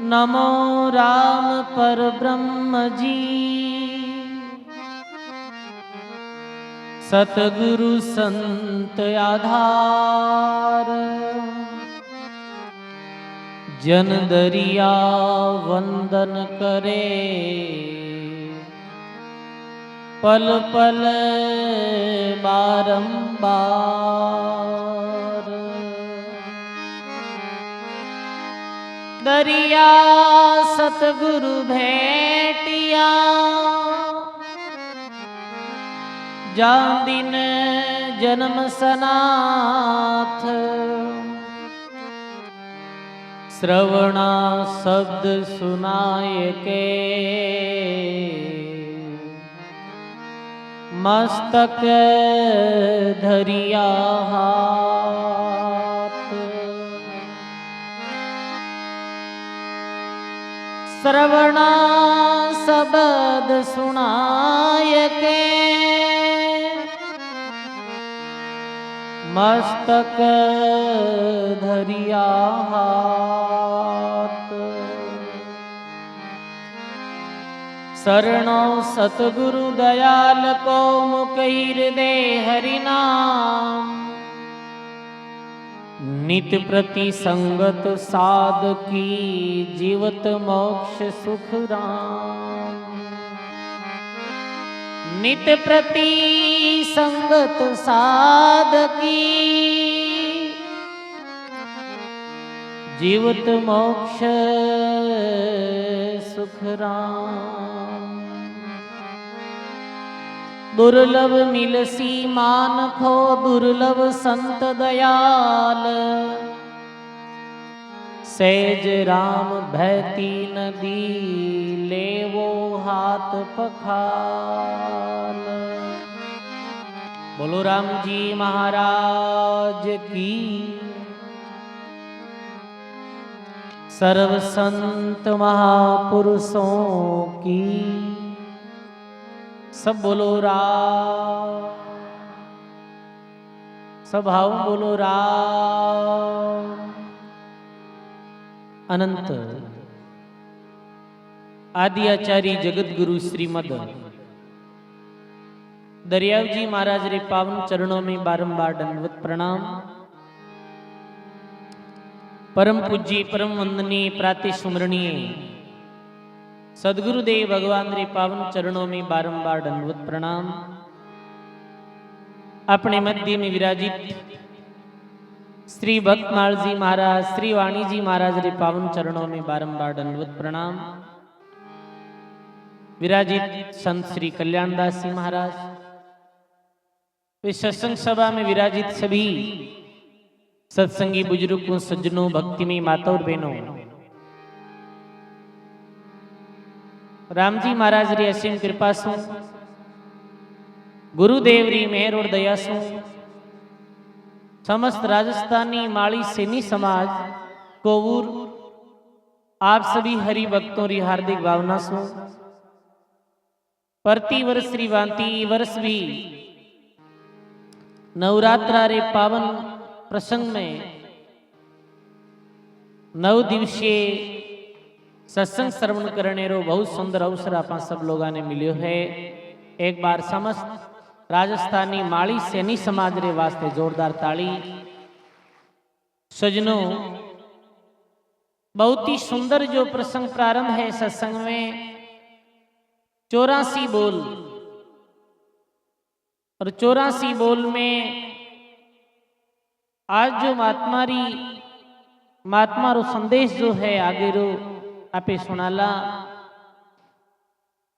नमो राम परब्रह्म जी। सतगुरु संत आधार, जन दरिया वंदन करे। पल पल बारंबार, दरिया सतगुरु भेटिया। जान दिन जन्म सनाथ, श्रवणा शब्द सुनाय के। मस्तक धरिया हाथ, श्रवणा शब्द सुनाय के। मस्तक धरिया हाथ, शरणों सतगुरु दयाल को मुकहिर दे हरि नाम। नित प्रति संगत साध की, जीवत मोक्ष सुख राम। नित प्रति संगत साध की, जीवत मोक्ष सुख राम। दुर्लभ मिलसी मानखो, दुर्लभ संत दयाल। सहज राम भयती नदी, लेवो हाथ पखाल। बोलो राम जी महाराज की। सर्व संत महापुरुषों की। सब बोलो राम, सब भाव बोलो राम। अनंत आदि आचार्य जगत गुरु श्रीमद दरियाव जी महाराज रे पावन चरणों में बारंबार दंडवत प्रणाम। परम पूज्य परम वंदनीय प्रातः सुमरणीय सदगुरुदेव भगवान रे पावन चरणों में बारंबार दंडवत प्रणाम। अपने मध्य में विराजित श्री भक्तमाल जी महाराज, श्री वाणी जी महाराज रे पावन चरणों में बारंबार दंडवत प्रणाम। विराजित संत श्री कल्याणदास जी महाराज, इस सत्संग सभा में विराजित सभी सत्संगी बुजुर्गों, सज्जनों, भक्तिमय माता और बहनों, राम जी महाराज री असीम कृपा सु, गुरुदेव री मेहर और दया सु, समस्त राजस्थानी माली सैनी समाज कोवूर आप सभी हरि भक्तों री हार्दिक भावना सु प्रति वर्ष श्री भांति वर्ष भी नवरात्रा रे पावन प्रसंग में 9 दिवसीय सत्संग श्रवण करने रो बहुत सुंदर अवसर आप सब लोगों ने मिलो है। एक बार समस्त राजस्थानी माली सैनी समाज रे वास्ते जोरदार ताली। सजनों, बहुत ही सुंदर जो प्रसंग प्रारंभ है सत्संग में, 84 बोल, और 84 बोल में आज जो महात्मा रो संदेश जो है आगे रो आपे सुनाला।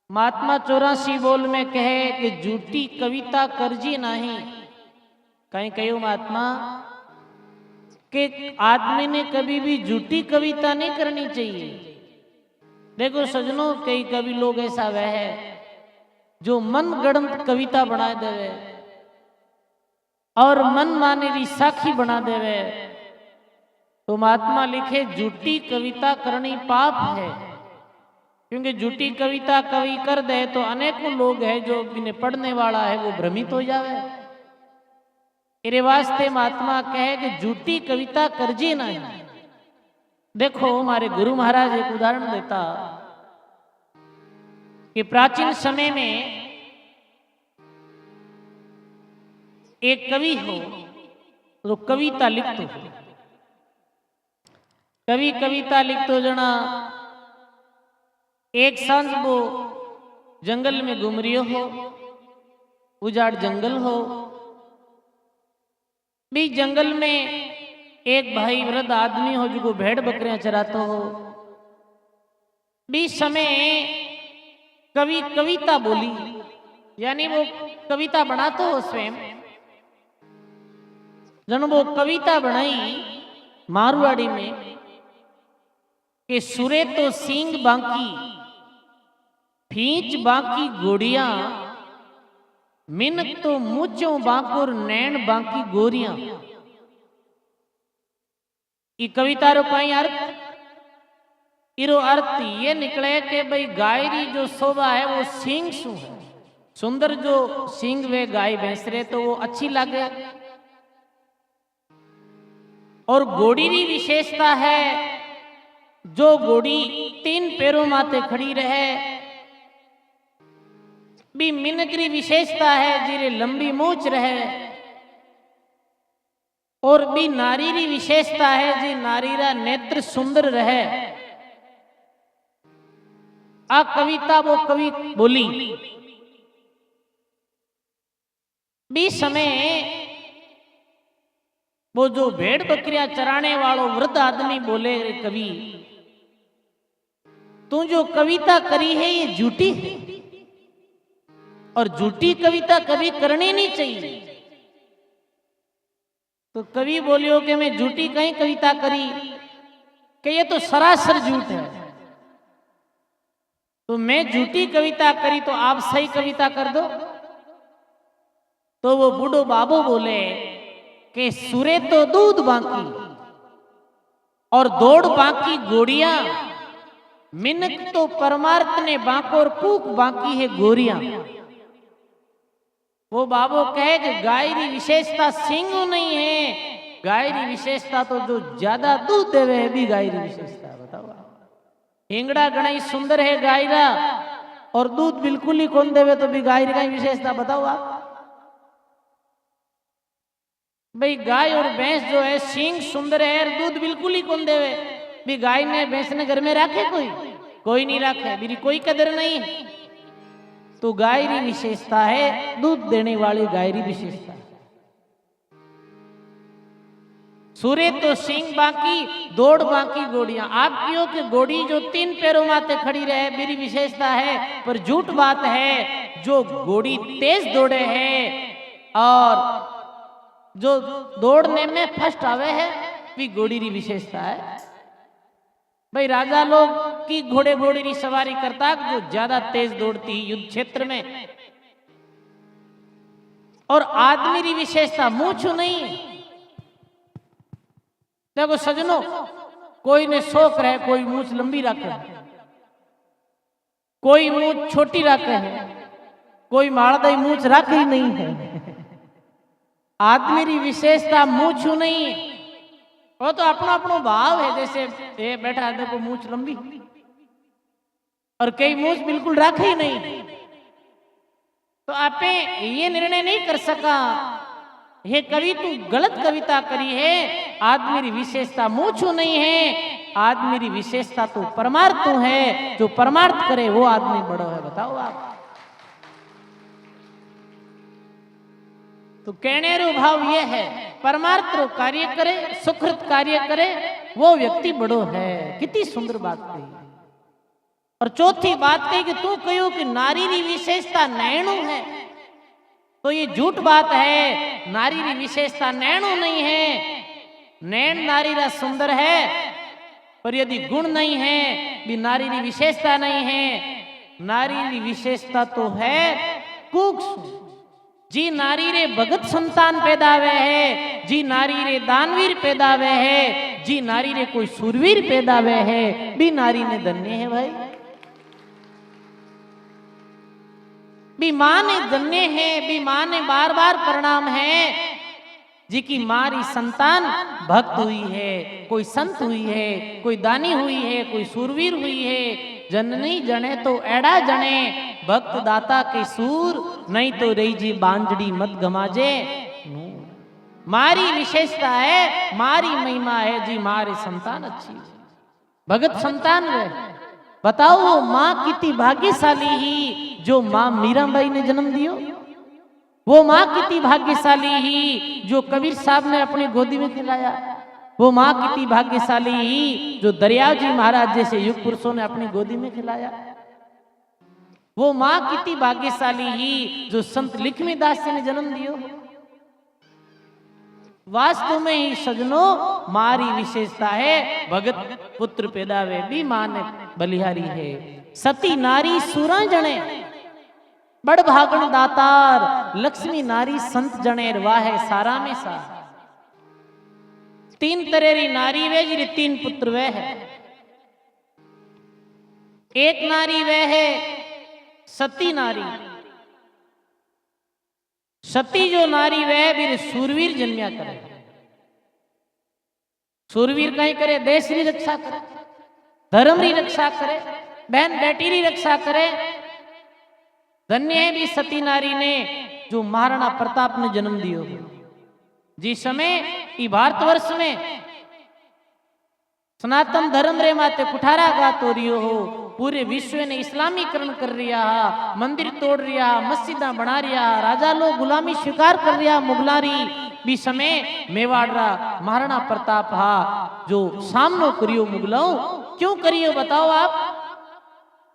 महात्मा 84 बोल में कहे कि झूठी कविता करजी नहीं। कहीं कहो महात्मा कि आदमी ने कभी भी झूठी कविता नहीं करनी चाहिए। देखो सजनों, कई कवि लोग ऐसा वह है जो मन गढ़ंत कविता बना देवे और मन माने री साखी बना देवे। तो महात्मा लिखे झूठी कविता करनी पाप है, क्योंकि झूठी कविता कवि कर दे तो अनेकों लोग हैं जो इन्हें पढ़ने वाला है वो भ्रमित हो जावे। इरे वास्ते महात्मा कहे कि झूठी कविता करजे नहीं। देखो हमारे गुरु महाराज एक उदाहरण देता कि प्राचीन समय में एक कवि हो तो कविता लिखतो, कवि कविता लिखतो जना एक सांझ वो जंगल में घूम रियो हो, उजाड़ जंगल हो, भी जंगल में एक भाई वृद्ध आदमी हो जो भेड़ बकरियां चराता हो, भी समय कवि कविता बोली, यानी वो कविता बनाता हो स्वयं। जन वो कविता बनाई मारवाड़ी में कि सुरे तो सींग बांकी फींच बांकी गोड़ियां, मिनक तो मुचों बांकुर नैन बांकी गोरियां। ई कविता रो कई अर्थ, इरो अर्थ ये निकले कि भाई गाय री जो शोभा है वो सींग सु है, सुंदर जो सींग वे गाय भैंस रहे तो वो अच्छी लगे, और घोड़ी री विशेषता है जो घोड़ी 3 पैरों माथे खड़ी रहे, भी मिनक री विशेषता है जिरे लंबी मूछ रहे, और भी नारी री विशेषता है जी नारी रा नेत्र सुंदर रहे। आ कविता वो कवि बोली, भी समय वो जो भेड़ बकरियां चराने वालों वृद्ध आदमी बोले, कवि तू जो कविता करी है ये झूठी है, और झूठी कविता कभी करनी नहीं चाहिए। तो कवि बोलियो कि मैं झूठी कहीं कविता करी, कि ये तो सरासर झूठ है, तो मैं झूठी कविता करी तो आप सही कविता कर दो। तो वो बूढ़ो बाबू बोले कि सुरे तो दूध बांकी और दौड़ बांकी गोड़ियां, मिनक तो परमार्थ ने बांको और कूक बांकी है गोरियां। वो बाबू कहे कि गाय री विशेषता सिंह नहीं है, गाय री विशेषता तो जो ज्यादा दूध देवे है भी गाय री विशेषता। बताओ, हिंगड़ा गणाई सुंदर है गाय रा और दूध बिल्कुल ही कौन देवे तो भी गाय री विशेषता। बताओ आप भाई, गाय और भैंस जो है सिंह सुंदर है और दूध बिल्कुल ही कौन देवे, भी गाय ने भैंस ने घर में रखे कोई नहीं रखे, मेरी कोई कदर नहीं। तो गायरी विशेषता है, दूध देने वाली गायरी विशेषता। सूर्य तो सिंह बाकी दौड़ बाकी गोड़ियां। आप क्यों कि गोड़ी जो 3 पैरों माथे खड़ी रहे मेरी विशेषता है, पर झूठ बात है जो गोड़ी तेज दौड़े है और जो दौड़ने में फर्स्ट आवे है भी गोड़ी री विशेषता है। भाई राजा लोग की घोड़े घोड़ी की सवारी करता जो ज्यादा तेज दौड़ती युद्ध क्षेत्र में, और आदमी की विशेषता मूछ नहीं। देखो सजनों, कोई ने शौक रहे कोई मूछ लंबी रखे, कोई मूछ छोटी रखे है, कोई माड़दाई मूछ रखे ही नहीं है। आदमी की विशेषता मूछ नहीं, वो तो अपना अपनो भाव है। जैसे ये बैठा है देखो मूछ लंबी, और कई मूछ बिल्कुल रखे ही नहीं, तो आपे ये निर्णय नहीं कर सका ये कवि तू गलत कविता करी है। आदमी की विशेषता मूछ नहीं है, आदमी की विशेषता तो परमार्थ है, जो परमार्थ करे वो आदमी बड़ो है। बताओ आप, तो कहने रो भाव ये है परमार्थ रो कार्य करे, सुकृत कार्य करे वो व्यक्ति बड़ो है। कितनी सुंदर बात कही। और चौथी बात कही कि तू कहो कि नारी री विशेषता नैणु है, तो ये झूठ बात है। नारी री विशेषता नैणु नहीं है, नैन नारी रा सुंदर है, पर यदि गुण नहीं है भी नारी री विशेषता नहीं है। नारी री विशेषता तो है कुक्स, जी नारी रे भगत संतान पैदावे है, जी नारी रे दानवीर पैदावे है, जी नारी रे कोई सुरवीर पैदावे है, भी नारी ने धन्य है भाई। भी मां ने धन्य है, भी मां ने बार बार प्रणाम है। जी की मारी संतान भक्त हुई है, कोई संत हुई है, कोई दानी हुई है, कोई सूरवीर हुई है। जननी जने तो एड़ा जने, भक्त दाता के सूर, नहीं तो रही जी बांजड़ी मत गमाजे। मारी विशेषता है, मारी महिमा है जी, मारी संतान अच्छी भगत संतान वे। बताओ वो माँ कितनी भाग्यशाली ही जो माँ मीराबाई ने जन्म दियो। वो माँ कितनी भाग्यशाली ही जो कबीर साहब ने अपनी गोदी में खिलाया। वो माँ कितनी भाग्यशाली ही जो दरियाव जी महाराज जैसे युग पुरुषों ने अपनी गोदी में खिलाया। वो माँ कितनी भाग्यशाली ही जो संत लक्ष्मीदास जी ने जन्म दियो। वास्तव में ही सजनों मारी विशेषता है, भगत पुत्र पैदा वे भी मां ने बलिहारी है। सती नारी सुरा जने, बड़ भागण दातार, लक्ष्मी नारी संत जनेर वाहे सारा में सा। तीन तरेरी नारी वे जी, तीन पुत्र वे है। एक नारी वे है सती नारी। सती जो नारी वह भी सूरवीर जन्मिया करे। सूरवीर कहीं करे, देश की रक्षा करे, धर्म की रक्षा करे, बहन बेटी की रक्षा करे। धन्य है भी सती नारी ने जो महाराणा प्रताप ने जन्म दियो। जिस समय भारतवर्ष में सनातन धर्म रे माते कुठारा गात हो रियो हो, पूरे विश्व ने इस्लामीकरण कर रिया, मंदिर तोड़ रिया, मस्जिदा बना रिया, राजा लोग गुलामी स्वीकार कर रिया मुगलारी भी समय मेवाड़ा महाराणा प्रताप हा जो सामनो करियो मुगलों। क्यों करियो बताओ आप?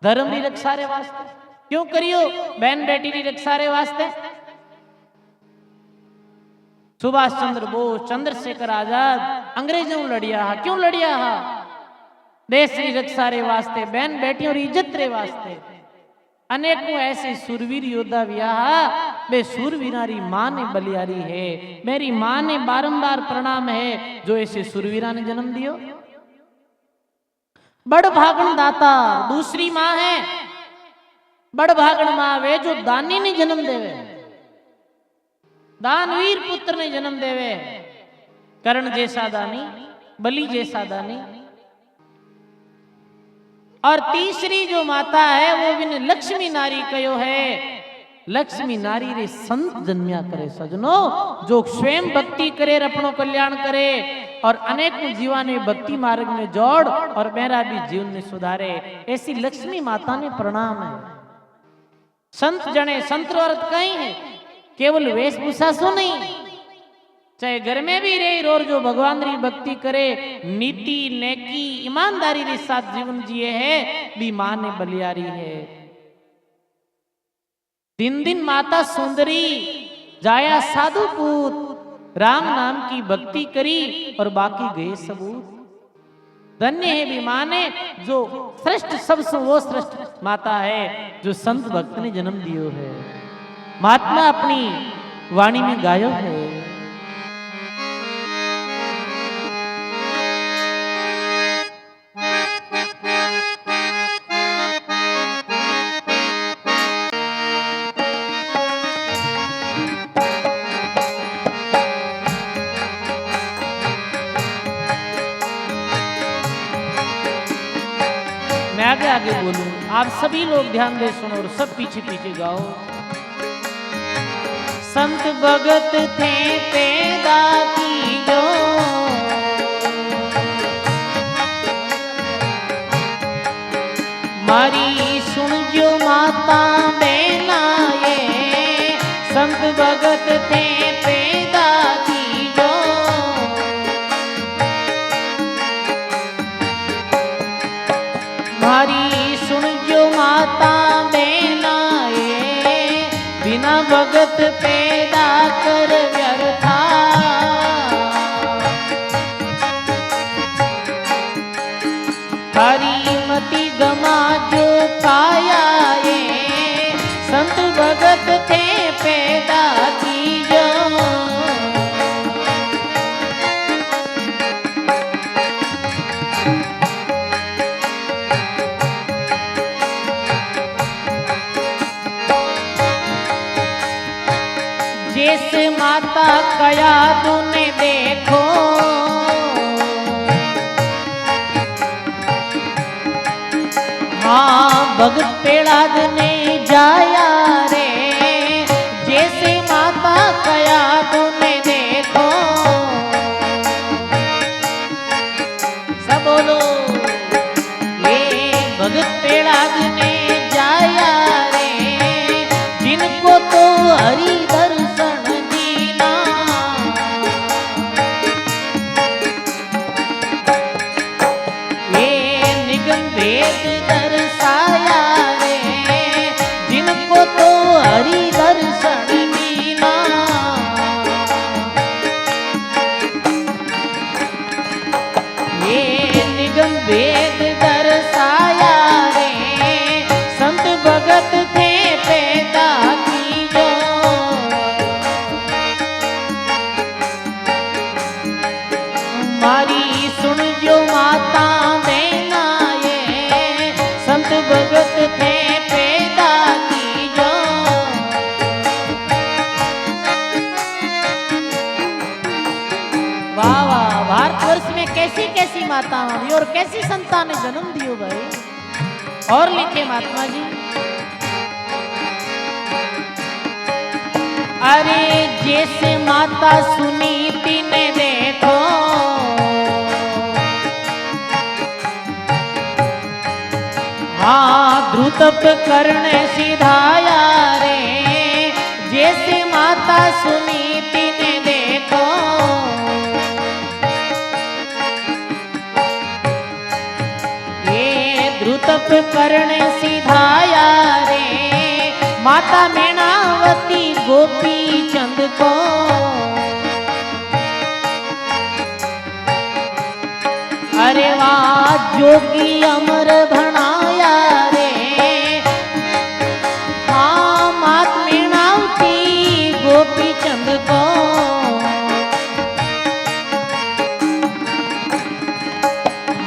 धर्म की रक्षा रे वास्ते। क्यों करियो? बहन बेटी की रक्षा रे वास्ते। सुभाष चंद्र बोस, चंद्रशेखर आजाद अंग्रेजों लड़िया हा। क्यों लड़िया हा? देश की रक्षा रे वास्ते, बहन बेटियों की इज्जत रे वास्ते। अनेकों ऐसे सूरवीर योद्धा वियाह वे सूरवीरारी मां ने बलियारी है। मेरी मां ने बारंबार प्रणाम है जो ऐसे सूरवीरा ने जन्म दियो। बड़ भागण दाता दूसरी मां है। बड़ भागण मां वे जो दानी ने जन्म देवे, दानवीर पुत्र ने जन्म देवे। कर्ण जैसा दानी, बलि जैसा दानी। और तीसरी जो माता है वो भी लक्ष्मी नारी कयो है। लक्ष्मी नारी रे संत जन्मिया करे सजनों, जो स्वयं भक्ति करे, अपनो कल्याण करे और अनेकों जीवा ने भक्ति मार्ग में जोड़ और मेरा भी जीवन में सुधारे। ऐसी लक्ष्मी माता ने प्रणाम है। संत जने, संत अर्थ कहीं है केवल वेशभूषा सो नहीं, चाहे घर में भी रहे और जो भगवान री भक्ति करे, नीति नेकी ईमानदारी के साथ जीवन जिए है भी मां ने बलियारी है। दिन दिन माता सुंदरी जाया साधु पूत, राम नाम की भक्ति करी और बाकी गए सबूत। धन्य है भी मां ने जो श्रेष्ठ सबसे वो श्रेष्ठ माता है जो संत भक्त ने जन्म दियो है। महात्मा अपनी वाणी में गायो है। मैं आगे आगे बोलूं, आप सभी लोग ध्यान दे सुनो और सब पीछे पीछे गाओ। संत भगत थे पैदा की जो, मारी सुन जो माता बहना ये। संत भगत थे पैदा की जो, मारी सुन जो माता बहना ये। बिना भगत पैदा कर व्यर्था, हरी मति गमा जो पाया ये। संत भगत थे पैदा की जो, जैसे माँ माता कया तूने देखो, हाँ भगत पेड़ाद ने जाया रे, जैसे माता कया तूने देखो। सब बोलो, ये भगत पेड़ाद ने जाया रे, जिनको तो हरि दर्शन दीना, ये निगम भेद दर्शाया रे, जिनको तो हरि दर्शन दीना। ये निगम भेद दर्शाया रे, संत भगत थे पैदा की जो, मारी सुन जो माता बहना, ये संत भगत थे पैदा की जो। वाह वाह, भारतवर्ष में कैसी कैसी माताएं हुई और कैसी संतान ने जन्म दियो भाई। और लिखे महात्मा जी, अरे जैसे माता सुनीति ने देखो, हाँ ध्रुतप कर्ण सिधाया रे, जैसे माता सुनीति ने देखो। ये ध्रुतप कर्ण सिधाया रे, माता मैनावती गोपी चंद को, अरे वाह जोगी अमर भणाया रे, हाँ मात मैनावती गोपी चंद को।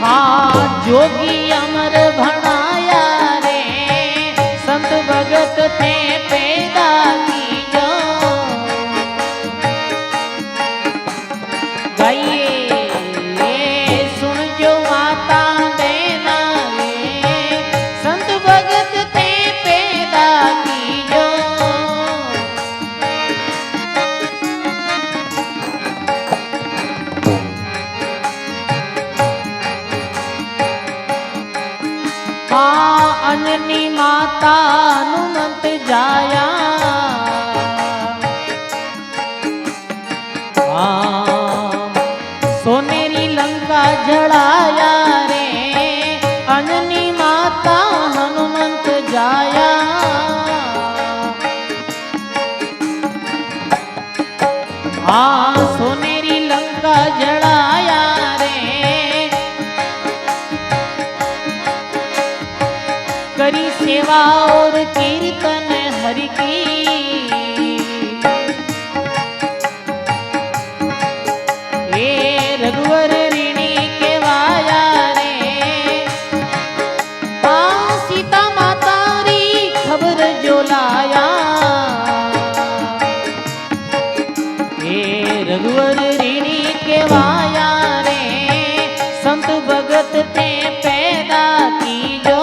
हाँ जोगी अमर भणाया रे, संत भगत थे पैदा की जो। गाइए सुन जो माता देना रे, संत भगत थे पैदा की जो। हाँ अननी माता हनुमंत जाया, हाँ सोनेरी लंका जड़ाया रे, अननी माता हनुमंत जाया। हाँ सोनेरी लंका जड़ाया रे, करी सेवा और कीर्तन हरि की, रघुवर ऋणी के वाया रे, हाँ सीता माता री खबर जो लाया। हे रघुवर ऋणी के वाया रे, संत भगत थे पैदा की जो।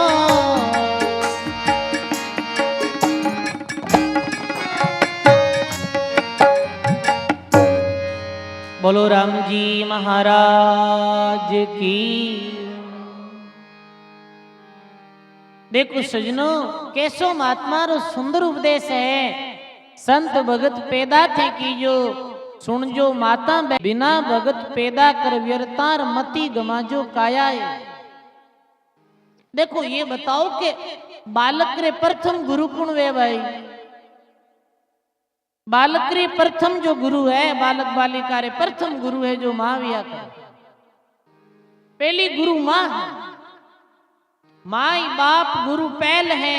बोलो राम जी महाराज की। देखो सजनों, कैसो महात्मा रो सुंदर उपदेश है। संत भगत पैदा थे की जो, सुन जो माता बिना भगत पैदा कर व्यर्थार मति गमाजो काया है। देखो ये बताओ कि बालक रे प्रथम गुरु कौन वे भाई? बालक रे प्रथम जो गुरु है, बालक बालिका रे प्रथम गुरु है जो माँ विया का। पहली गुरु माँ है, माई बाप गुरु पहल है।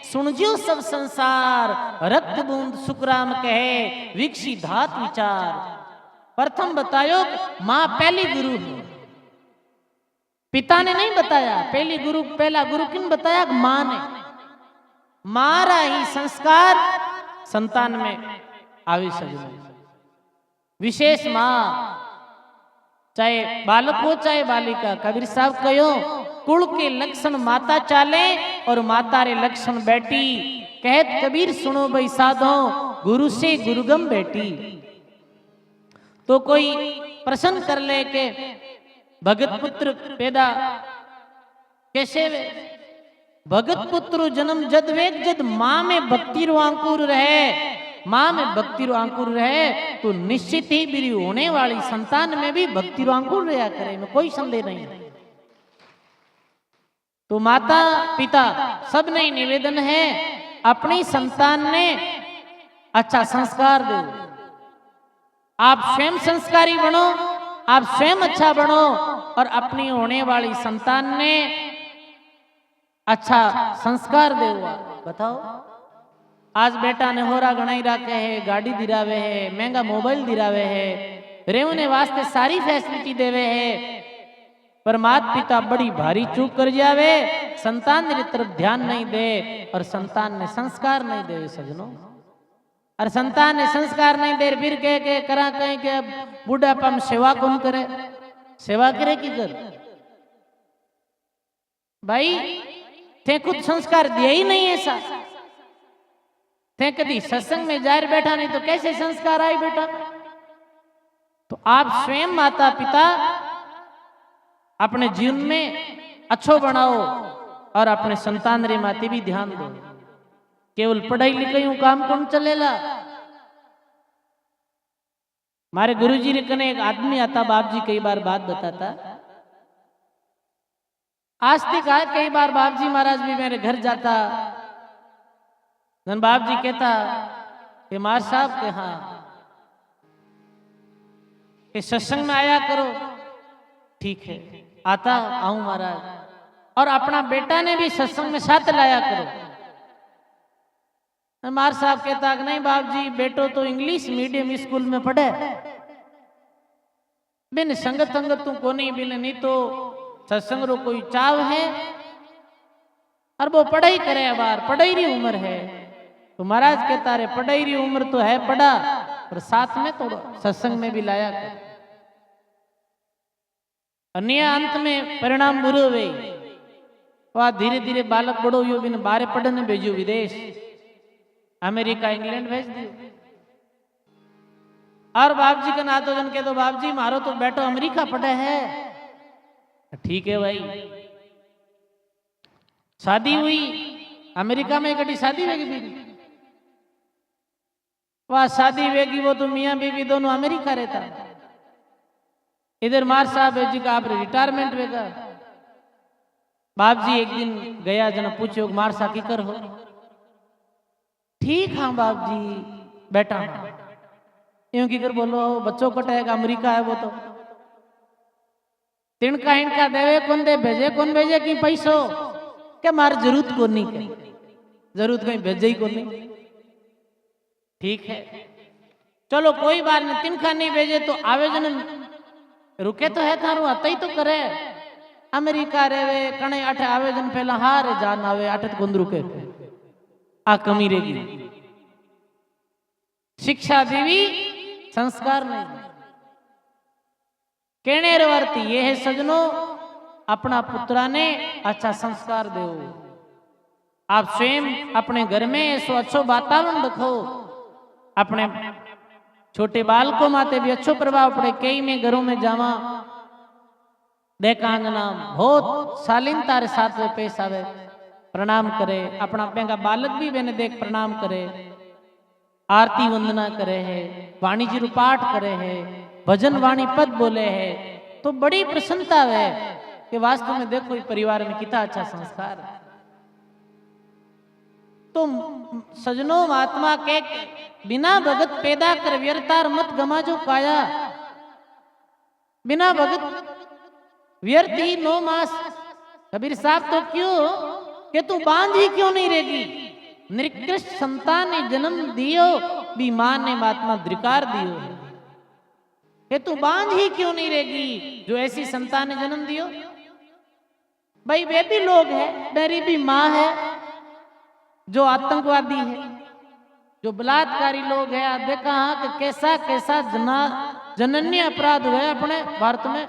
सुनजियो सब संसार, रक्त बूंद सुखराम कहे, विकसी धात विचार। प्रथम बतायो माँ पहली गुरु है, पिता ने नहीं बताया। पहली गुरु, पहला गुरु किन बताया? माँ ने। मारा ही संस्कार संतान में आवे सजने। विशेष मां, चाहे बालक हो चाहे बालिका। कबीर साहब कहो कुल के लक्षण माता चाले और माता रे लक्षण बेटी। कहत कबीर सुनो भाई साधो, गुरु से गुरुगम बेटी। तो कोई प्रश्न कर ले के भगत पुत्र पैदा कैसे वे? भगत पुत्र जन्म जद वेग जद मां में भक्ति रो अंकुर रहे, मां में भक्ति रो अंकुर रहे तो निश्चित ही मेरी होने वाली संतान में भी भक्ति रो अंकुर रहा करे, में कोई संदेह नहीं। तो माता पिता सब ने निवेदन है अपनी संतान ने अच्छा संस्कार दो। आप स्वयं संस्कारी बनो, आप स्वयं अच्छा बनो और अपनी होने वाली संतान ने अच्छा संस्कार दे। बताओ आज बेटा ने होरा गणाई रखे है, गाड़ी दिरावे है, महंगा मोबाइल दिरावे है, रेवने वास्ते सारी फैसिलिटी देवे है, पर माता पिता बड़ी भारी चूक कर जावे, संतान की तरफ ध्यान नहीं दे और संतान ने संस्कार नहीं दे सजनों। और संतान ने संस्कार नहीं दे फिर कह के करा कहीं के बुढ़ापा में सेवा कौन करे? सेवा करे की कर भाई? थे खुद संस्कार दिया ही नहीं ऐसा। थे कभी सत्संग में जाकर बैठा नहीं तो कैसे संस्कार आए बेटा? तो आप स्वयं माता पिता अपने जीवन में अच्छो बनाओ और अपने संतान रे माते भी ध्यान दो। केवल पढ़ाई लिखाई काम कौन चलेला? हमारे गुरुजी रे कने एक आदमी आता, बाप जी कई बार बात बताता। आज तक आए कई बार बाप जी महाराज भी मेरे घर जाता, धन बाप जी कहता कि मार साहब के हाँ कि सत्संग में आया करो। ठीक है आता आऊं महाराज, और अपना बेटा ने भी सत्संग में साथ लाया करो। मार साहब कहता कि नहीं बाप जी बेटो तो इंग्लिश मीडियम स्कूल में पढ़े, बिन संगत संगत तू को नहीं बिन नहीं तो सत्संग रो कोई चाव है और वो पढ़ाई करे बार, पढ़ाई री उम्र है। तो महाराज कहता रे पढ़ाई री उम्र तो है पढ़ा, पर साथ में तो सत्संग में भी लाया कर। अन्य अंत में परिणाम बुरो हुए, वह धीरे धीरे बालक बड़ो यो बिन बारे पढ़ने भेजो विदेश, अमेरिका इंग्लैंड भेज दियो। और बाप जी का ना तो जन के तो बाप जी मारो तो बेटो अमेरिका पढ़े है। ठीक है भाई, शादी हुई अमेरिका में, कटी शादी वेगी भी वह शादी वेगी, वो तो मियाँ बीवी दोनों अमेरिका रहता। इधर मार साहब जी का आप रिटायरमेंट वेगा। बाप जी एक दिन गया जना पूछो मार साहब की कर हो? ठीक हाँ बाप जी बेटा हाँ। यूं की कर बोलो बच्चों कटेगा अमेरिका है वो तो तिनका इनका देवे कौन दे भेजे कौन भेजे कि पैसो के मार जरूरत को नहीं कहीं, जरूरत कहीं भेजे ही को नहीं। ठीक है चलो कोई बात नहीं, तिनका नहीं भेजे तो आवेदन रुके तो है थारू आता ही तो करे। अमेरिका रेवे कणे आठे आवेदन पहला हारे जान आवे आठे कौन रुके, आ कमी रहेगी। शिक्षा देवी संस्कार नहीं, कहने अर्थ ये है सजनों अपना पुत्रा ने अच्छा संस्कार दो। आप स्वयं अपने घर में ऐसो अच्छो वातावरण रखो, अपने छोटे बालकों माते भी अच्छो प्रभाव पड़े। कई में घरों में जावा देखा नाम बहुत शालीनता रे साथ में पेश आवे, प्रणाम करे, अपना पेंगा बालक भी मैंने देख प्रणाम करे, आरती वंदना करे है, वाणी जी पाठ करे है, भजन वाणी पद बोले है, तो बड़ी प्रसन्नता है कि वास्तव में देखो इस परिवार में कितना अच्छा संस्कार है। तो सजनों महात्मा के बिना भगत पैदा कर व्यर्थार मत गमा जो काया, बिना भगत व्यर्थ ही 9 मास। कबीर साहब तो क्यों कि तू बांध ही क्यों नहीं रहेगी? निकृष्ट संतान ने जन्म दियो भी मां ने महात्मा धिकार दियो है कि तू बांध ही क्यों नहीं रहेगी जो ऐसी संतान ने जन्म दियो। भाई वे भी लोग हैं, मेरी भी मां है जो आतंकवादी है, जो बलात्कारी लोग है। देखा हाँ कि कैसा कैसा जना जनन्य अपराध हुए अपने भारत में,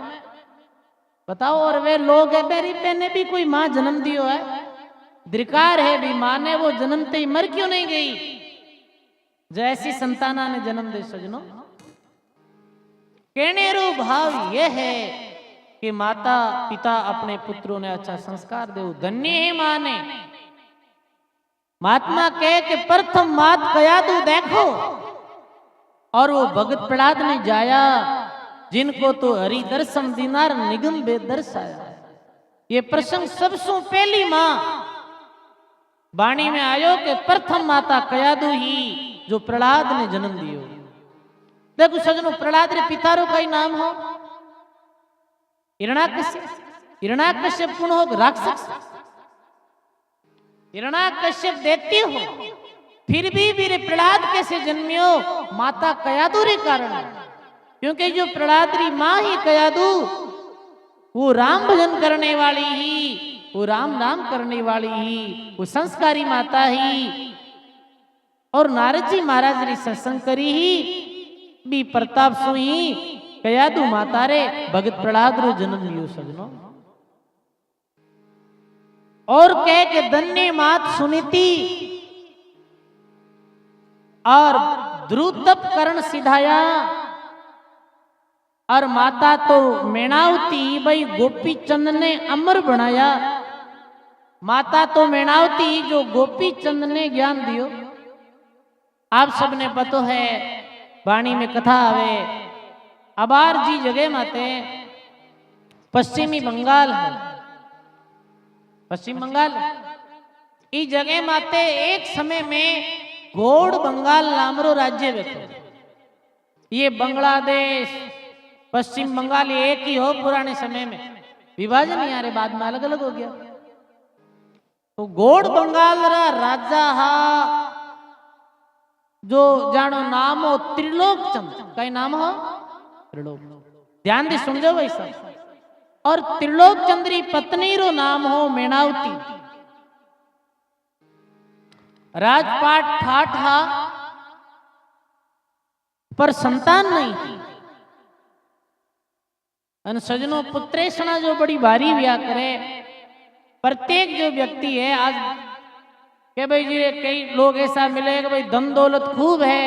बताओ। और वे लोग है मेरी ने भी कोई माँ जन्म दियो है, धिक्कार है भी माँ ने वो जन्मते ही मर क्यों नहीं गई, जैसी संताना ने जन्म दे सजनो। कहने रो भाव यह है कि माता पिता अपने पुत्रों ने अच्छा संस्कार दे, धन्य है माँ ने। महात्मा कहे कि प्रथम मात कया दू देखो, और वो भगत प्रहलाद ने जाया जिनको तो हरि दर्शन दिनार निगम बे दर्शाया। ये प्रसंग सबसों पहली मां वाणी में आयो कि प्रथम माता कयादू ही जो प्रहलाद ने जन्म दियो। देखो सजनो, प्रहलाद रे पिता रो कई नाम हो हिरण्याकश्यप। हिरण्याकश्यप कौन हो? राक्षस। हिरण्याकश्यप देती हो, फिर भी वीर प्रहलाद कैसे जन्मियो? माता कयादू रे कारण, क्योंकि जो प्रहलाद री मां ही कयादू, वो राम भजन करने वाली ही, वो राम नाम करने वाली ही, वो संस्कारी माता ही। और नारद जी महाराज री सत्संग करी ही भी प्रताप सु ही कयादू माता रे भगत प्रहलाद रो जन्म लियो सजनो। और कह के धन्य मात सुनीति और ध्रुव तप करण सिधाया। और माता तो मेणावती भाई गोपी चंद ने अमर बनाया। माता तो मेणावती जो गोपी चंद ने ज्ञान दियो। आप सबने पतो है वाणी में कथा आवे, अबार जी जगह माते पश्चिमी बंगाल है, पश्चिम बंगाल इस जगह माते एक समय में घोड़ बंगाल नामरो राज्य बेठो। ये बांग्लादेश पश्चिम बंगाल एक ही हो, पुराने समय में विभाजन नहीं आ रहे, बाद में अलग अलग हो गया। तो घोड़ बंगाल रा राजा हा जो जानो नाम हो त्रिलोक चंद। कई नाम हो? त्रिलोक। ध्यान दे सुन जाओ भाई सब। और त्रिलोक चंद्री पत्नी रो नाम हो मेणावती। राजपाट ठाठ हा पर संतान नहीं थी। अन सजनों पुत्रेषणा जो बड़ी भारी व्या करे। प्रत्येक जो व्यक्ति है आज के भाई जी कई लोग ऐसा मिले कि भाई धन दौलत खूब है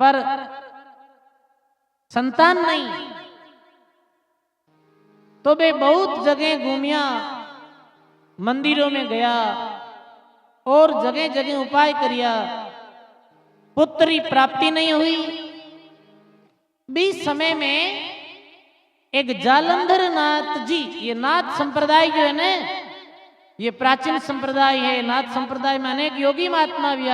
पर संतान नहीं, तो वे बहुत जगह घूमिया, मंदिरों में गया और जगह जगह उपाय करिया, पुत्री प्राप्ति नहीं हुई। बीच समय में एक जालंधर नाथ जी, ये नाथ संप्रदाय जो है ना, ये प्राचीन संप्रदाय है। नाथ संप्रदाय में अनेक योगी महात्मा भी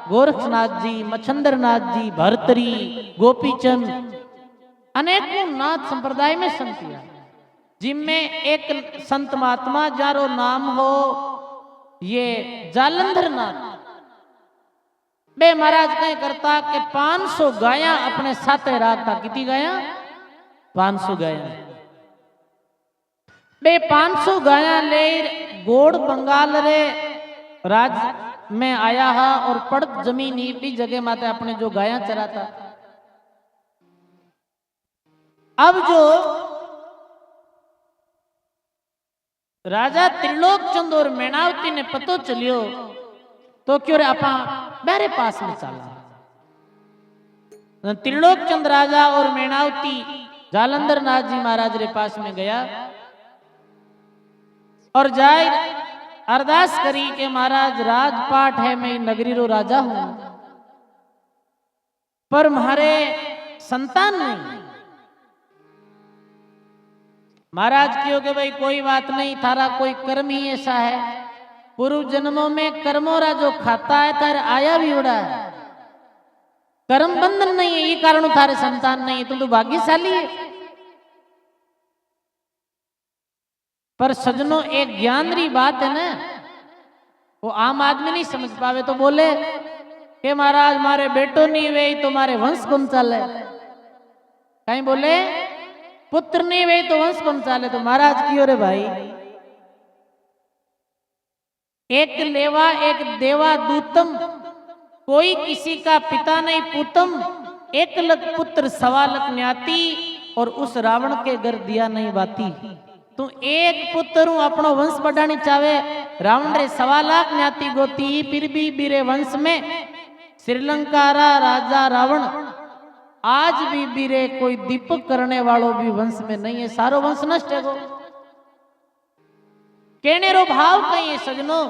गोरखनाथ जी, मच्छंदर नाथ जी, भरतरी, गोपीचंद, अनेकों नाथ संप्रदाय में संतिया, जिनमें एक संत महात्मा जारो नाम हो ये जालंधर नाथ। बे महाराज कहीं करता कि 500 गाया अपने साथ रखता। कितनी गाया? 500 गाया। बे 500 गाया ले गोड़ बंगाल रे राज में आया हा और पड़त जमीन ही जगह माते अपने जो गाया चराता। अब जो राजा त्रिलोक चंद और मेणावती ने पतो चलियो तो क्यों रे अपा मेरे पास में चला। त्रिलोक चंद राजा और मेणावती जालंधर नाथ जी महाराज रे पास में गया और जाय अरदास करी के महाराज राजपाट है, मैं नगरी रो राजा हूं पर म्हारे संतान नहीं। महाराज क्यों के भाई कोई बात नहीं, थारा कोई कर्म ही ऐसा है, पूर्व जन्मों में कर्मोरा जो खाता है तारे आया भी उड़ा है, कर्म बंधन नहीं है, ये कारण थारे संतान नहीं है, तुम तो भाग्यशाली है। पर सजनों एक ज्ञान री बात है ना, वो आम आदमी नहीं समझ पावे तो बोले कि महाराज मारे बेटो नहीं वे तो मारे वंश कौन चले, कहीं बोले पुत्र नहीं वे तो वंश कौन चाले। तो महाराज क्यों रे भाई, एक लेवा एक देवा दूतम, कोई किसी का पिता नहीं पुतम, एकलक पुत्र सवालक न्याती और उस रावण के घर दिया नहीं बाती। तू एक पुत्र अपनो वंश बढ़ानी चाहे, रावण रे 1.25 लाख न्याती गोती, फिर भी बीरे वंश में श्रीलंका रा राजा रावण आज भी बीरे कोई दीपक करने वालों भी वंश में नहीं है, सारो वंश नष्ट है। कहने रो भाव कहीं है सजनो।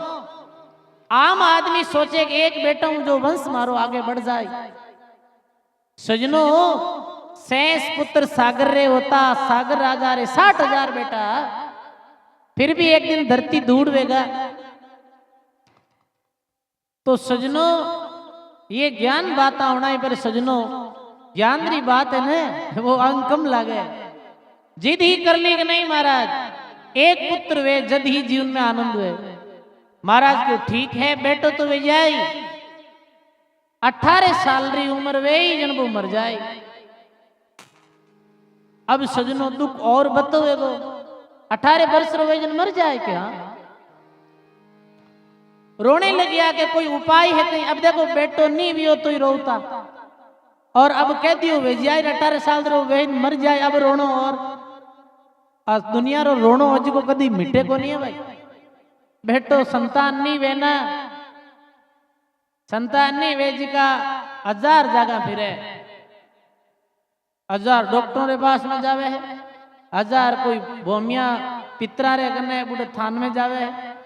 आम आदमी सोचे कि एक बेटा हूं जो वंश मारो आगे बढ़ जाए। सजनो 6 पुत्र सागर रे होता, सागर राजा रे 60,000 बेटा, फिर भी एक दिन धरती धूड़वेगा। तो सजनो ये ज्ञान बात होना है, पर सजनो ज्ञान री बात है ना, वो अंकम लागे। जिद ही कर ली कि नहीं महाराज, एक पुत्र वे जद ही जीवन में आनंद हुए। महाराज को ठीक है बेटो तो वे जाए, 18 साल री उम्र वे ही जन वो मर जाए। अब सजनो दुख और बतोएगो, 18 वर्ष रो वे जन मर जाए क्या? रोने लग गया कि कोई उपाय है कहीं। अब देखो बेटो नहीं भी हो तो ही रोता, और अब कह दियो वे जाए 18 साल रो वे मर जाए, अब रोनो। और आज दुनिया रो रोनो अज को कदी मिटे को नहीं है भाई। बेटो संतान नहीं वे ना, संतान नहीं वे जी का 1000 जगह फिरे, 1000 डॉक्टरों रे पास में जावे है, 1000 कोई भोमिया पितरा रे कने बूढ़े थान में जावे है,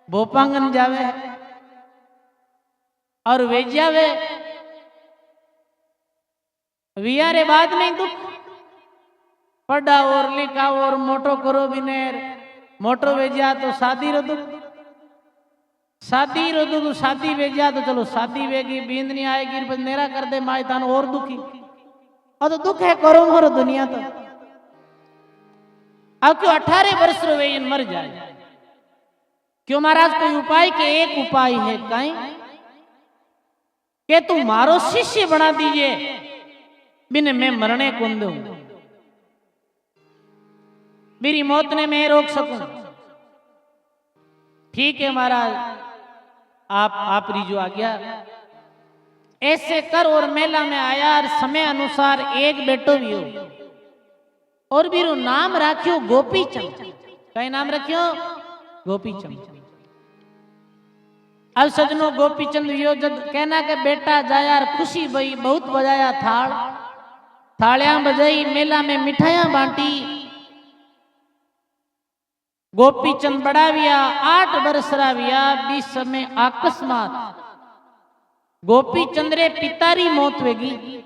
भोपांगन जावे है, और वे जावे विया रे बाद में दुख। पढ़ा और लिखा और मोटो करो बिनेर, मोटो वेजिया तो शादी रो दुख, शादी रो दुख, शादी वेजिया तो चलो शादी वेगी, बींद नहीं आएगी, पर नेरा कर दे माई तान और दुखी। और तो दुख है करो मोर दुनिया तो। अब क्यों 18 वर्ष रो वे मर जाए क्यों? महाराज कोई उपाय के एक उपाय है कहीं के तू मारो शिष्य बना दीजिए, बिन मैं मरने को दूं, मेरी मौत ने मैं रोक सकूं। ठीक है महाराज, आप रीजो आ गया, ऐसे कर। और मेला में आया और समय अनुसार एक बेटो भी हो, और भी नाम रखियो गोपीचंद। कई नाम रखियो? गोपीचंद। अब सजनो गोपीचंद यो जब कहना के बेटा जाया, खुशी भई, बहुत बजाया थाल, थालियां बजाई, मेला में मिठाइयां बांटी। गोपीचंद बड़ा विया 8 वर्ष रा विया, 20 समय अकस्मात गोपीचंद रे पिता री मौत वेगी।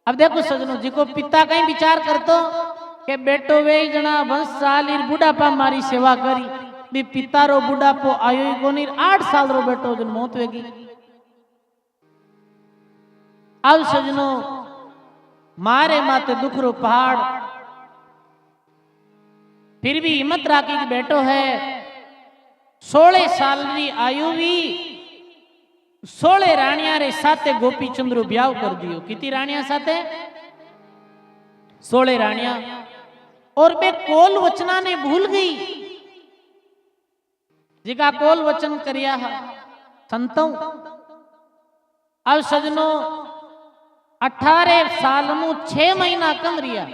अब देखो सजनो, जिको पिता कहीं विचार करतो के बेटो वे जना वंश साल बुढ़ापा मारी सेवा करी, भी पिता रो बुढ़ापो आयो ही कोनी, 8 साल रो बेटो जन मौत वेगी। अब सजनो मारे माते दुख रो पहाड़, फिर भी हिम्मत राखी कि बेटो है। 16 साल री आयु भी 16 रानिया रे साथे गोपीचंद रो ब्याह कर दियो। कितनी रानिया साथे? 16 रानिया। और बे कोल वचना ने भूल गई, जिका कोल वचन करिया संतों। अब सजनो 18 साल मु 6 महीना कम रिया।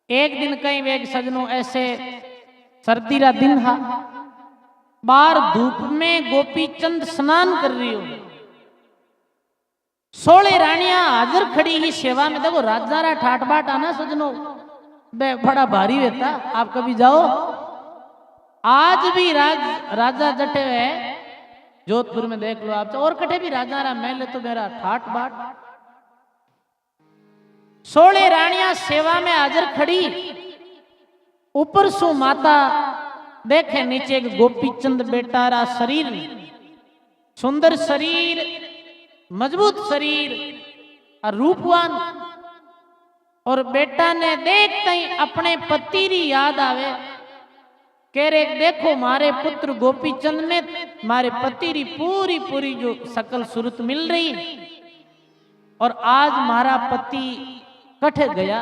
एक दिन कहीं वेग सजनो ऐसे सर्दी रा दिन हा, बाहर धूप में गोपीचंद स्नान कर रही हो, 16 रानियां हाजिर खड़ी ही सेवा में। देखो राजा रा ठाट बाट आना सजनो बड़ा भारी रहता। आप कभी जाओ, आज भी राजा जटे हुए जोधपुर में देख लो आप, और कटे भी राजा रा महल तो मेरा ठाट बाट। 16 रानियां सेवा में हाजिर खड़ी, ऊपर सु माता देखे नीचे एक गोपीचंद बेटा रा शरीर, सुंदर शरीर, मजबूत शरीर और रूपवान। और बेटा ने देखते ही अपने पति री याद आवे, कह रे देखो मारे पुत्र गोपीचंद में मारे पति री पूरी पूरी जो सकल सूरत मिल रही, और आज मारा पति कट गया।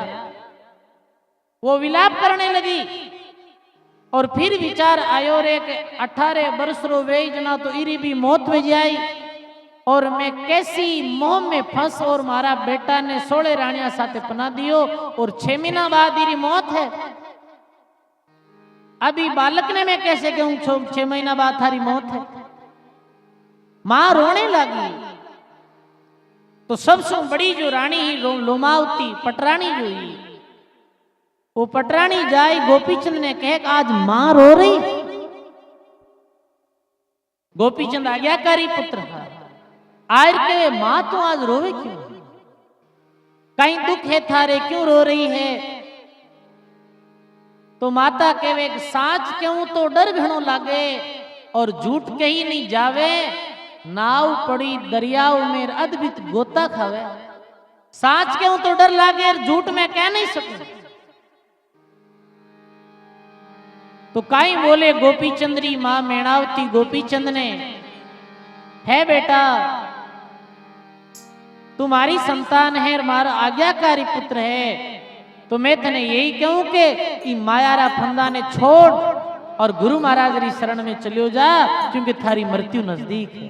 वो विलाप करने लगी, और फिर विचार आयो रे के 18 वर्ष रो वे जना तो इरी भी मौत हो जाई, और मैं कैसी मोह में फंस और मारा बेटा ने 16 रानिया साथे पना दियो और 6 महीना बाद इरी मौत है। अभी बालक ने मैं कैसे कहूं 6 महीना बाद थारी मौत है। मां रोने लगी तो सबसे बड़ी जो रानी ही लोमावती पटरानी जो ही वो पटरानी जाए गोपीचंद ने कहे आज मां रो रही। गोपीचंद आज्ञाकारी पुत्र है आयर के मां तो आज रोवे क्यों, कहीं दुख है थारे क्यों रो रही है। तो माता कहे साच क्यों तो डर घणो लागे और झूठ कहीं नहीं जावे, नाव पड़ी दरियाओं में अद्भुत गोता खावे। साच क्यों तो डर लागे और झूठ में कह नहीं सकूं। तो काई बोले गोपीचंद्री मां मेणावती गोपीचंद ने, है बेटा तुम्हारी संतान है और मारा आज्ञाकारी पुत्र है, तो मैं तने यही कहूं कि मायारा फंदा ने छोड़ और गुरु महाराज री शरण में चलियो जा, क्योंकि थारी मृत्यु नजदीक है।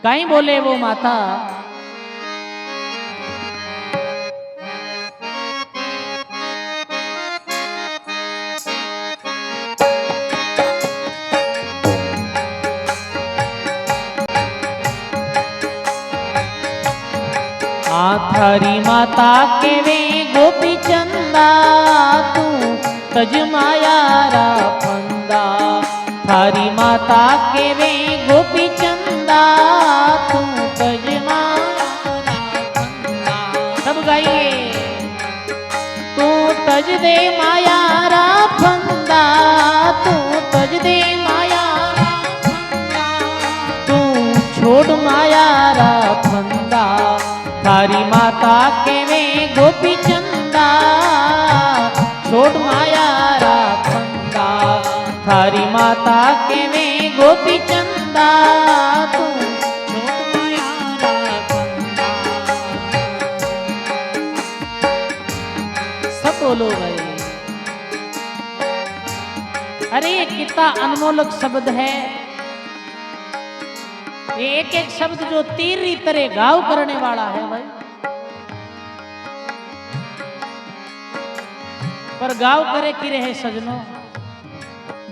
काई बोले वो माता, थारी माता के वे गोपी चंदा तू तज मायारा फंदा। थारी माता के वे गोपी चंदा तू तज मायारा फंदा। सब गाइए, तू तज दे मायारा फंदा, तू तज दे मायारा फंदा, तू छोड़ मायारा फंदा। थारी माता के वे गोपी चंदा छोड़ मायारा फंदा। थारी माता के वे गोपी चंदा तू छोड़ मायारा फंदा। सब बोलो भाई। अरे ये कितना अनमोलक शब्द है, ये एक एक शब्द जो तीर री तरह गाव करने वाला है भाई। पर गाव करे कि रहे सजनो,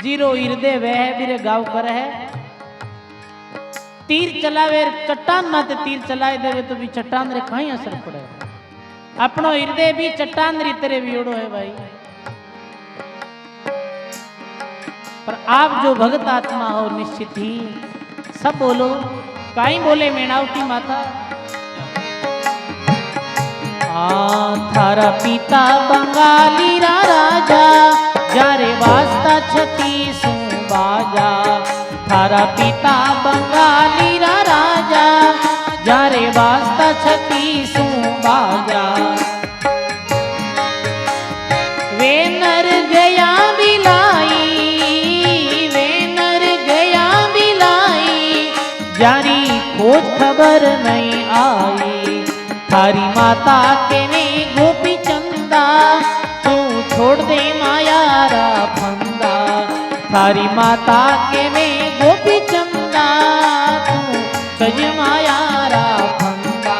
जीरो हृदय वह बिरे गाव करे है। तीर चलावे चट्टान माते तीर चलाए देवे तो भी चट्टान रे कहीं असर पड़े। अपनो हृदय भी चट्टान री तरह वियोड़ो है भाई। पर आप जो भगत आत्मा हो निश्चित ही सब बोलो। काई बोले मेणावती माता, थारा पिता बंगाली रा राजा जारे वास्ता छत्तीस बाजा। थारा पिता बंगाली रा राजा जारे वास्ता छत्तीस बाजा। वे नर गया बिलाई, वे नर गया बिलाई, जारी खोज खबर नहीं आई। थारी माता के वे गोपी चंदा तू छोड़ दे मायारा फंदा। थारी माता के वे गोपी चंदा तू सज मायारा फंदा।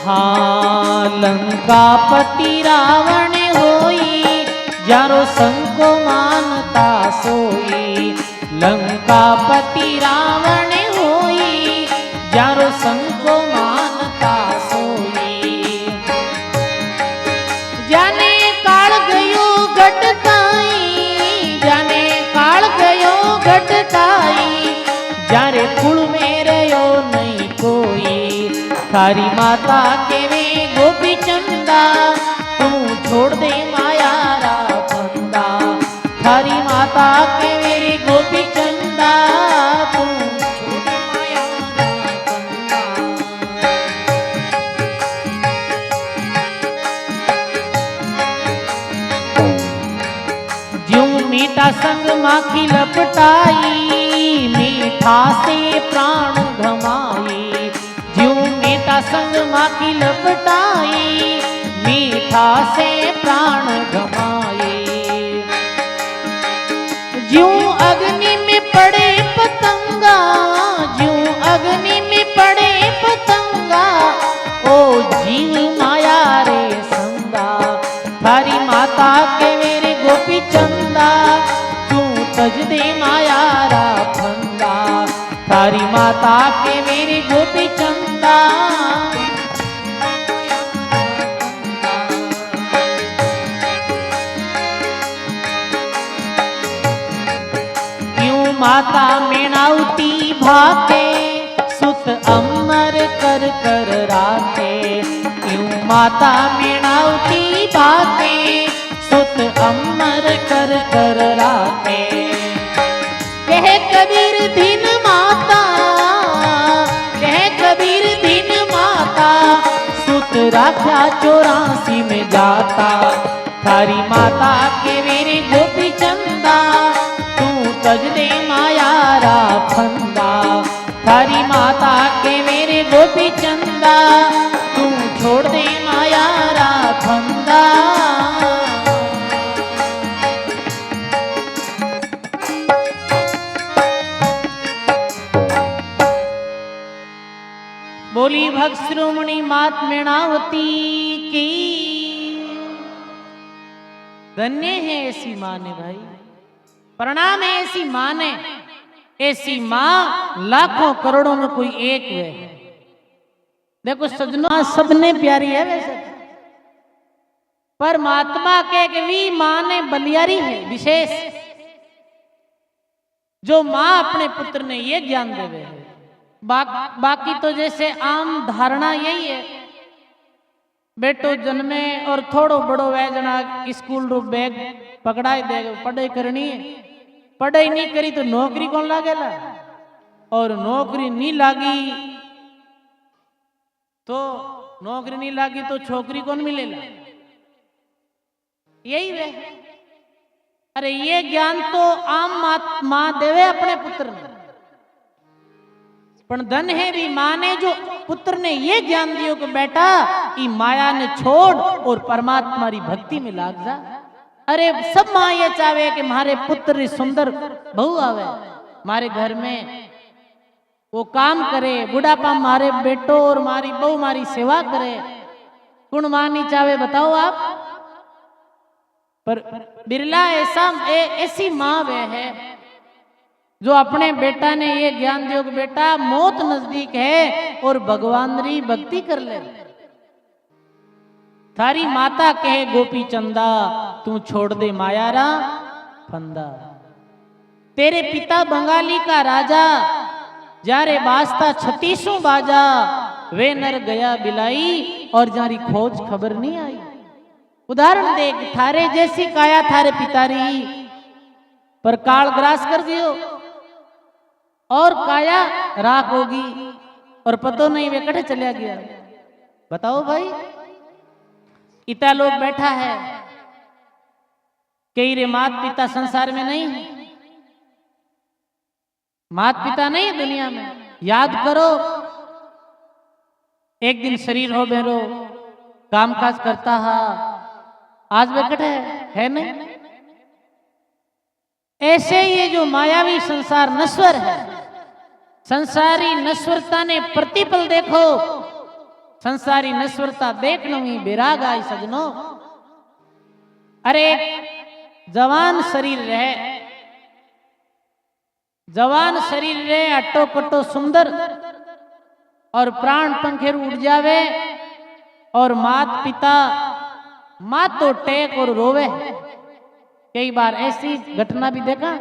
हाँ लंका पति रावण होई, जारो संको मानता सोई। लंका पति रावण होई, जारो संको मानता सोई। जाने काल गयो घटकाई, जाने काल गयो घटकाई, जारे कुल में रहो नहीं कोई। थारी माता के वे गोपी चंदा तू छोड़ दे मायारा फंदा। थारी माता के मेरी गोपी चंदा तू छोड़ दे मायारा फंदा। ज्यों मीठा संग माखी लपटाई, मीठा से प्राण घमाई। ज्यों मीठा संग माखी लपटाई, मीठा पिता से प्राण गमाए। ज्यों अग्नि में पड़े पतंगा, ज्यों अग्नि में पड़े पतंगा, ओ जीव माया रे संगा। थारी माता के मेरे गोपी चंदा, तू तज दे माया रा फंदा। थारी माता के मेरे गोपी चंदा, क्यों माता मेणावती भाके, सुत अमर कर कर राखे। क्यों माता मेणावती भाके, सुत अमर कर कर राखे। कह कबीर दिन माता, कह कबीर दिन माता, सुत राख्या 84 में जाता। थारी माता के मेरे गोपी चंदा, तू तज दे माया रा फंदा। थारी माता के मेरे गोपी चंदा, तू छोड़ दे माया रा फंदा। बोली भक्त शिरोमणि मात मेणावती की। धन्य है ऐसी माँ ने भाई, प्रणाम है ऐसी माँ ने। ऐसी माँ लाखों करोड़ों में कोई एक है। देखो सजनों, सबने प्यारी है वैसे, पर महात्मा के भी माँ ने बलियारी है विशेष। जो माँ अपने पुत्र ने ये ज्ञान देवे है। बाकी तो जैसे आम धारणा यही है, बेटो जन्मे और थोड़ो बड़ो वह जना स्कूल रो बैग पकड़ाई देगा, पढ़ाई करनी है। पढ़ाई नहीं करी तो नौकरी कौन लागेला, और नौकरी नहीं लागी तो छोकरी कौन मिलेला, यही वे। अरे ये ज्ञान तो आम माँ देवे अपने पुत्र ने, पर धन है भी माँ ने जो पुत्र ने ये ज्ञान दियो कि बेटा ई माया ने छोड़ और परमात्मा री भक्ति में लाग जा। अरे सब माँ ये चाहे कि मारे पुत्र सुंदर बहू आवे मारे घर में, वो काम करे, बुढ़ापा मारे बेटो और मारी बहू मारी सेवा करे। कौन माँ नहीं चाहे बताओ आप? पर बिरला ऐसी माँ वे है जो अपने बेटा ने ये ज्ञान दियो कि बेटा मौत नजदीक है और भगवान री भक्ति कर ले। थारी माता कहे गोपी चंदा, तू छोड़ दे मायारा फंदा। तेरे पिता बंगाली का राजा, जारे बास्ता 36 बाजा, वे नर गया बिलाई और जारी खोज खबर नहीं आई। उदाहरण देख, थारे जैसी काया थारे पितारी, पर काल ग्रास कर दियो और काया राख होगी और पतो नहीं वे कटे चला गया। बताओ भाई, इतना लोग बैठा है, कई रे मात पिता संसार में नहीं है, मात पिता नहीं है दुनिया में। याद करो, एक दिन शरीर हो बेरो काम काज करता है, आज बेकट है नहीं। ऐसे ये जो मायावी संसार नश्वर है, संसारी नश्वरता ने प्रतिपल देखो, संसारी नश्वरता देखने में बेराग आई सजनो। अरे जवान शरीर रहे, जवान शरीर रहे, अट्टो कट्टो सुंदर, और प्राण पंखेर उड़ जावे और मात पिता माँ तो टेक और रोवे। कई बार ऐसी घटना भी देखा,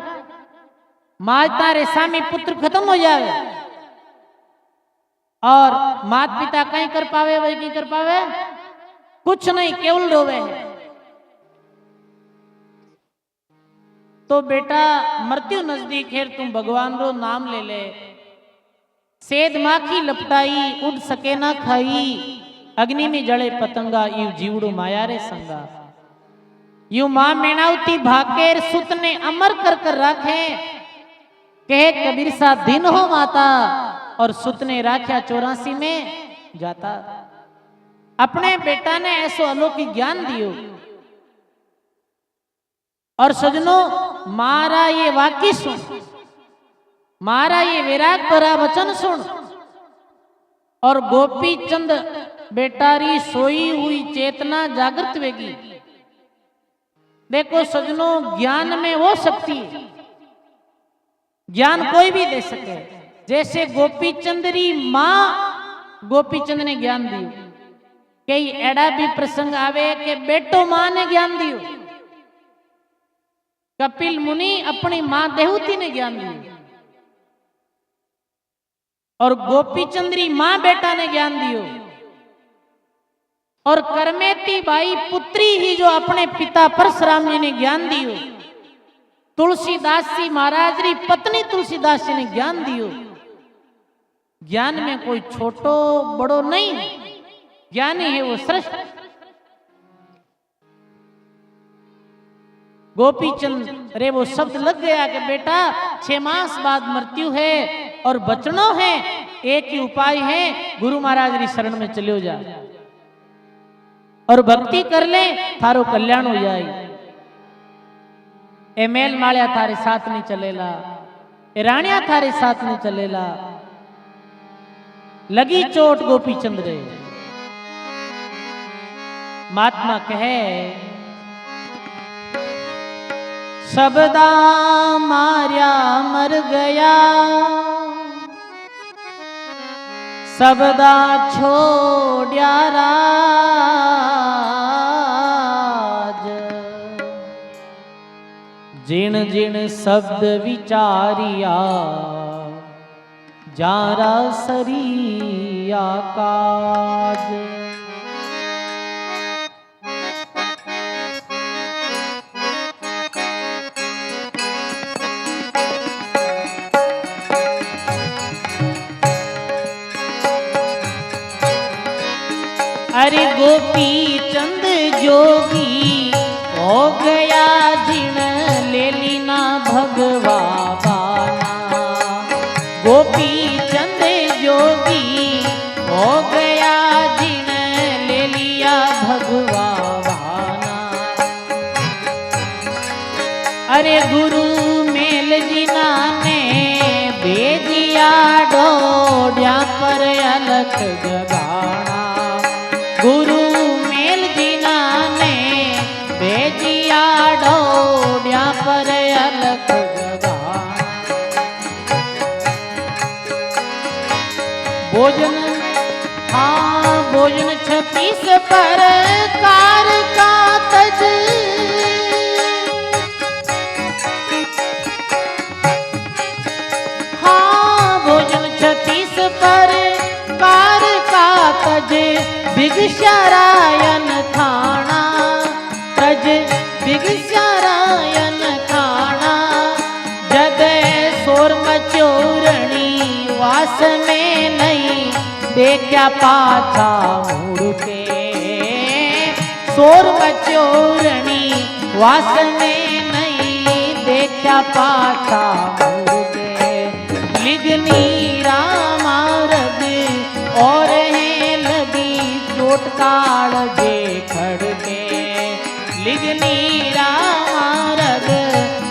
माँ तारे सामी पुत्र खत्म हो जावे और मात पिता कहीं कर पावे, वही नहीं कर पावे, कुछ नहीं, केवल रोवे। तो बेटा मृत्यु नजदीक है, तुम भगवान रो नाम ले ले। सेद माखी लपटाई, उड़ सके ना खाई, अग्नि में जड़े पतंगा, यू जीवड़ू माया रे संगा। यू मां मेणावती भाकेर सुत ने अमर कर कर राखे, कहे कबीर सा दिन हो माता, और सुत ने राख्या 84 में जाता। अपने बेटा ने ऐसो अलौकिक ज्ञान दियो। और सजनों, मारा ये वाक्य सुन, मारा ये विराग भरा वचन सुन, और गोपी चंद बेटारी सोई हुई चेतना जागृत वेगी। देखो सजनों, ज्ञान में वो शक्ति है, ज्ञान कोई भी दे सके। जैसे गोपी चंदरी मां गोपी चंद ने ज्ञान दियो। कई एड़ा भी प्रसंग आवे कि बेटो मां ने ज्ञान दियो। कपिल मुनि अपनी मां देवती ने ज्ञान दियो, और गोपी चंद्री मां बेटा ने ज्ञान दियो। और करमेती बाई पुत्री ही जो अपने पिता परशुराम जी ने ज्ञान दियो। तुलसीदास जी महाराज री पत्नी तुलसीदास जी ने ज्ञान दियो। ज्ञान में कोई छोटो बड़ो नहीं, ज्ञानी है वो श्रेष्ठ। गोपीचंद रे वो शब्द लग गया कि बेटा 6 मास बाद मृत्यु है और बचनो है, एक ही उपाय है, गुरु महाराज री शरण में चलियो जा और भक्ति कर ले, थारो कल्याण हो जाए। ए मेल माळिया थारे साथ नहीं चलेला, ए राणिया थारे साथ नहीं चलेला। लगी चोट गोपीचंद रे। महात्मा कहे शब्दा मार्या मर गया, शब्दा छोड़या राज। जिन जिन शब्द विचारिया, जारा सरिया काज। अरे गोपी चंद जोगी हो गया, जिन ले लीना भगवा बाना। गोपी चंद जोगी हो गया, जिन ले लिया भगवा बाना। अरे गुरु मेल जिना ने भेजिया, डोड्या पर अलख जगाना। गुरु मेल जिना ने भेजिया, डोड्या पर अलख जगाना। भोजन हाँ भोजन 36 प्रकार का तज। हाँ भोजन 36 प्रकार का तज। बिगशरायन खाना तज, बिगशरायन खाना। जद शोर मचोरणी वास में नहीं, देखा पाछा मुड़ के। शोर मचोरणी वास में नहीं, देखा पाछा मुड़ के। लिगनी रामारग और चोटकाल जे खड़के। लिगनी रामारग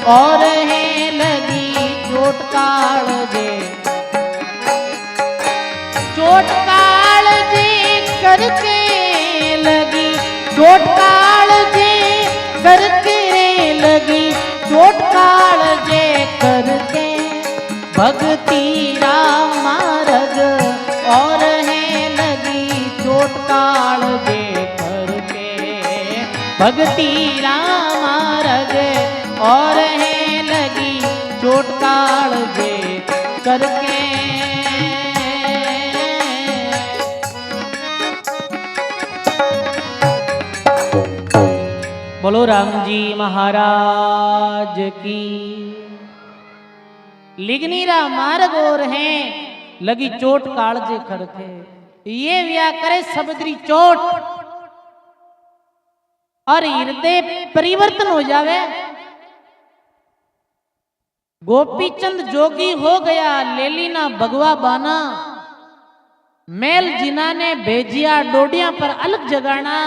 और है लगी चोटकाल जे। चोटकाल जे करके लगी, चोटकाल जे करके लगी, चोटकाल जे करके। भक्ति रामारग और है चोटकाल जे करके। भक्ति रामारग और है लगी, चोटकाल जे करके। बोलो राम जी महाराज की। लिगनीरा मार्ग और है लगी चोट कालजे खड़के। ये व्या करे सबद्री चोट और हृदय परिवर्तन हो जावे। गोपीचंद जोगी हो गया, लेलीना भगवा बाना। मेल जिना ने भेजिया डोडिया पर अलग जगाना,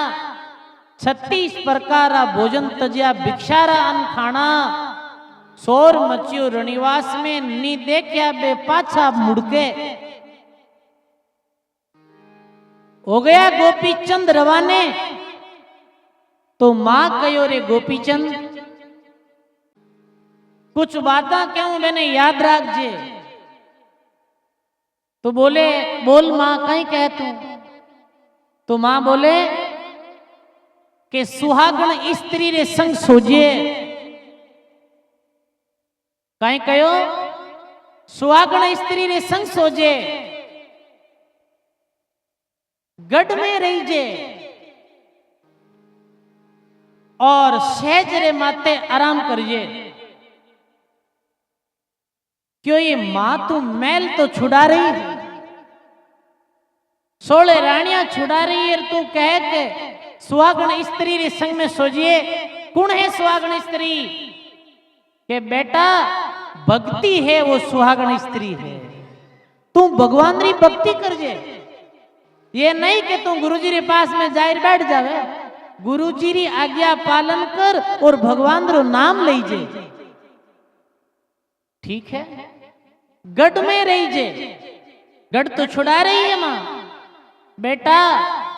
36 प्रकारा भोजन तजिया भिक्षारा अन्न खाना, शोर मचियो रणिवास में नी देखया बे पाछा मुड़के। हो गया गोपी चंद रवाने, तो मां कहो रे गोपी चंद कुछ बातें क्यों मैंने याद राख जे। तो बोले बोल मां कहीं कह तू। तो मां बोले कि सुहागण स्त्री रे संग सोजिए। कहीं कहो सुहागण स्त्री रे संग सोजे, गढ़ में रही जे और सहज रे माते आराम करिए। क्यों ये मां तू मैल तो छुड़ा रही, 16 रानियां छुड़ा रही है, तू कह के सुहागण स्त्री रे संग में सोजिए। कौन है सुहागण स्त्री? के बेटा भक्ति है वो सुहागण स्त्री है। तू भगवान री भक्ति कर जे, ये नहीं कि तू गुरुजी रे पास में जाकर बैठ जावे। गुरुजी री आज्ञा पालन कर और भगवान रो नाम ले जे, ठीक है। गढ़ में रही जे, गढ़ तो छुड़ा रही है मां। बेटा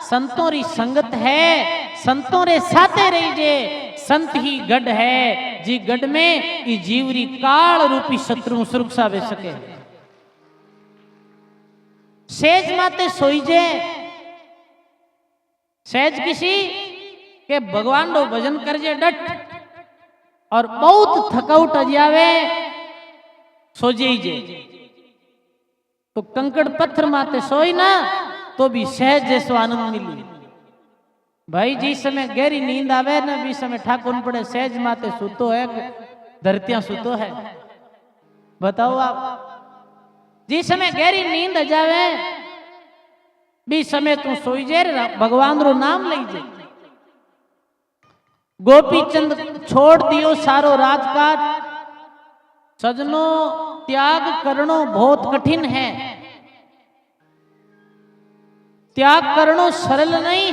संतों री संगत है, संतों रे साथे रही जे। संत ही गढ़ है, जी गढ़ में ई जीवरी काल रूपी शत्रु सुरक्षा वे सके। सेज माते सोई जे, सेज किसी के भगवान रो भजन कर जे डट और बहुत थकाउट अजावे सो जे। तो कंकड़ पत्थर माते सोई ना तो भी सहज जैसो आनंद मिली। भाई जिस समय गहरी नींद आवे ना, भी समय ठाकुर पड़े सहज माते सुतो है, धरतियां सुतो है। बताओ आप, जिस समय गहरी नींद आ जावे भी समय तू सोई जे, भगवान रो नाम ले जे। गोपी चंद छोड़ दियो सारो राजकाज, सजनो त्याग करनो बहुत कठिन है। त्याग करनो सरल नहीं।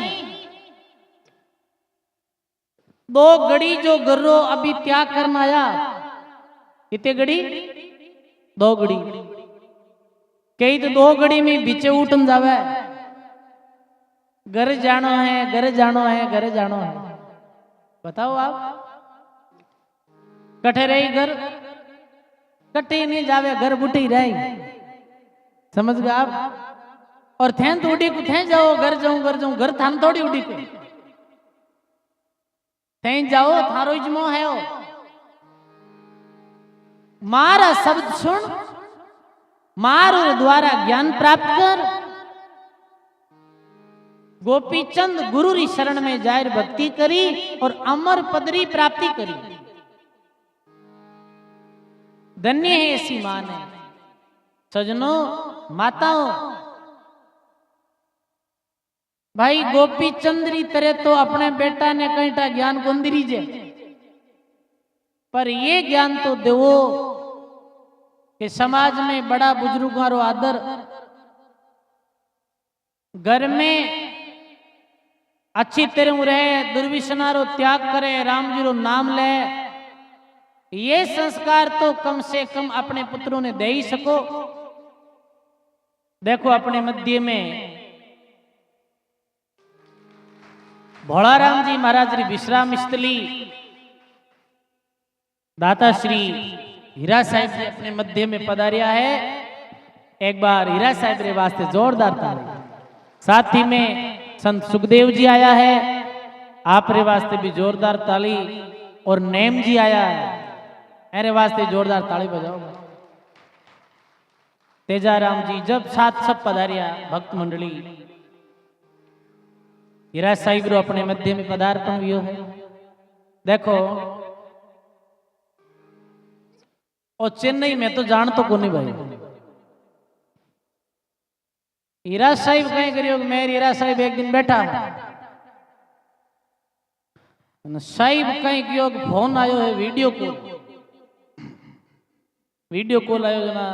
2 घड़ी जो गर्रो अभी त्याग करना आया, कितने घड़ी? 2 घड़ी। कई तो 2 घड़ी में बीचे उठन जावे, घर जानो है, घर जानो है, घर जानो है। बताओ आप, कठे रही घर, कटे नहीं जावे, घर बुटी रही। समझ गए आप? और थे तो उड़ी को थे जाओ, घर जाऊं घर जाऊं, घर थान थोड़ी उड़ी को थे जाओ, थारो इजमो है। मारा शब्द सुन, मारो द्वारा ज्ञान प्राप्त कर। गोपी चंद गुरु री शरण में जायर भक्ति करी और अमर पदरी प्राप्ति करी। धन्य है ऐसी मां ने। सजनों माताओं, भाई गोपी चंद्री तरह तो अपने बेटा ने कईटा ज्ञान को दीजे, पर ये ज्ञान तो देवो कि समाज में बड़ा बुजुर्गों रो आदर, घर में अच्छी तरह रहे, दुर्व्यसना रो त्याग करे, राम जी रो नाम ले। ये संस्कार तो कम से कम अपने पुत्रों ने दे ही सको। देखो अपने मध्य में भोलाराम जी महाराज री विश्राम स्थली दाता श्री हीरा साहिब जी अपने मध्य में पधारिया है। एक बार हीरा साहिब रे वास्ते जोरदार ताली। साथ ही में संत सुखदेव जी आया है, आप रे वास्ते भी जोरदार ताली। और नेम जी आया है, मेरे वास्ते जोरदार ताली बजाओ। तेजाराम जी जब साथ सब पधारिया भक्त मंडली, हीरा साहिब रो अपने मध्य में पदार्पण हुआ है। देखो और चेन्नई में तो जान तो कोनी भाई, हीरा साहिब कहीं करियो। मेरे हीरा साहिब एक दिन बैठा साहिब कहीं कियो, फोन आयो है, वीडियो कॉल आयो जना,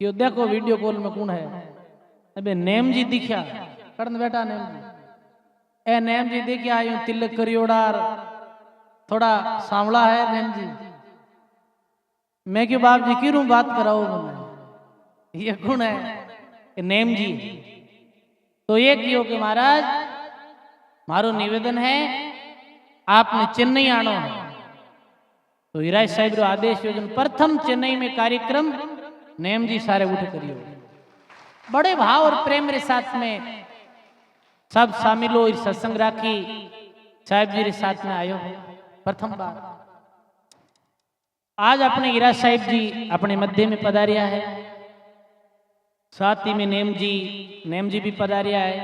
यो देखो वीडियो कॉल में कौन है। अबे नेम जी दिखा कड़न बेटा नेम जी ए नेम जी देखिए आयो तिलक करियोड़ार थोड़ा सांवला है नेम जी। मैं क्यों बाप जी क्यों बात कराओ ये गुण है नेम जी। तो ये कियो कि महाराज मारो निवेदन है आपने चेन्नई आनो है। तो हिराज साहिब रो आदेश योजन प्रथम चेन्नई में कार्यक्रम नेम जी सारे उठ करियो। बड़े भाव और प्रेम रे साथ में सब शामिल हो इस सत्संग राखी साहिब जी रे साथ में आयो प्रथम बार। आज अपने हिराज साहिब जी अपने मध्य में पधारिया है, साथ ही में नेम जी भी पधारिया है।